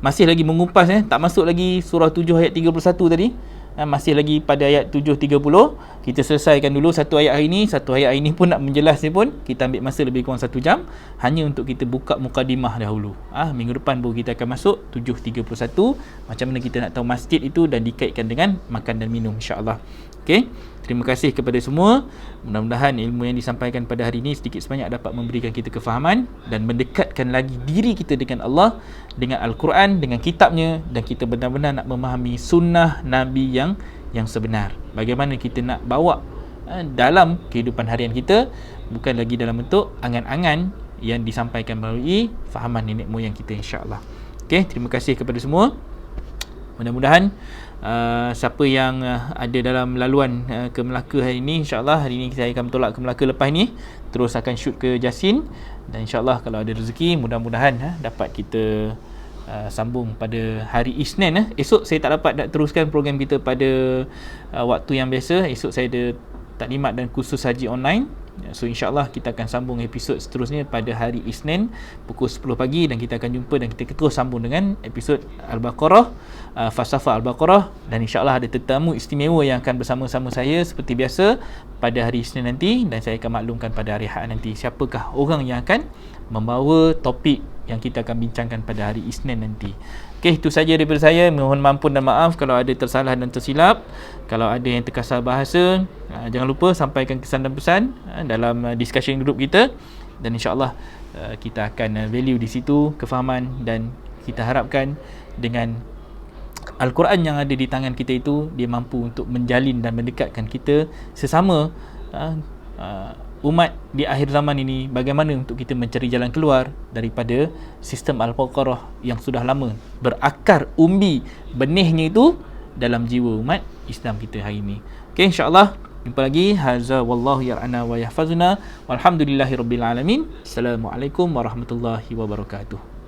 masih lagi mengupas, tak masuk lagi surah 7 ayat 31 tadi. Masih lagi pada ayat 7.30. Kita selesaikan dulu satu ayat hari ni. Satu ayat hari ni pun nak menjelasnya pun kita ambil masa lebih kurang 1 jam, hanya untuk kita buka mukadimah dahulu. Minggu depan baru kita akan masuk 7.31, macam mana kita nak tahu masjid itu dan dikaitkan dengan makan dan minum, insya-Allah. Okey, terima kasih kepada semua. Mudah-mudahan ilmu yang disampaikan pada hari ini sedikit sebanyak dapat memberikan kita kefahaman dan mendekatkan lagi diri kita dengan Allah, dengan Al-Quran, dengan kitabnya, dan kita benar-benar nak memahami sunnah Nabi yang sebenar. Bagaimana kita nak bawa dalam kehidupan harian kita, bukan lagi dalam bentuk angan-angan yang disampaikan melalui fahaman nenek moyang kita, insya-Allah. Okey, terima kasih kepada semua. Mudah-mudahan siapa yang ada dalam laluan ke Melaka hari ini, insya-Allah hari ini saya akan bertolak ke Melaka lepas ni, terus akan shoot ke Jasin, dan insya-Allah kalau ada rezeki mudah-mudahan dapat kita sambung pada hari Isnin. Esok saya tak dapat nak teruskan program kita pada waktu yang biasa. Esok saya ada taklimat dan kursus haji online. So insya-Allah kita akan sambung episod seterusnya pada hari Isnin pukul 10 pagi, dan kita akan jumpa dan kita terus sambung dengan episod Al-Baqarah, falsafah Al-Baqarah, dan insya-Allah ada tetamu istimewa yang akan bersama-sama saya seperti biasa pada hari Isnin nanti, dan saya akan maklumkan pada hari Ahad nanti siapakah orang yang akan membawa topik yang kita akan bincangkan pada hari Isnin nanti. Okey, itu saja daripada saya. Mohon ampun dan maaf kalau ada tersalah dan tersilap. Kalau ada yang terkasar bahasa, jangan lupa sampaikan kesan dan pesan dalam discussion group kita, dan insya-Allah kita akan value di situ kefahaman, dan kita harapkan dengan Al-Quran yang ada di tangan kita itu, dia mampu untuk menjalin dan mendekatkan kita sesama umat di akhir zaman ini, bagaimana untuk kita mencari jalan keluar daripada sistem Al-Baqarah yang sudah lama berakar umbi benihnya itu dalam jiwa umat Islam kita hari ini. Okey, insya-Allah jumpa lagi. Haza wallahu yar'ana wa yahfazuna walhamdulillahirabbil alamin. Assalamualaikum warahmatullahi wabarakatuh.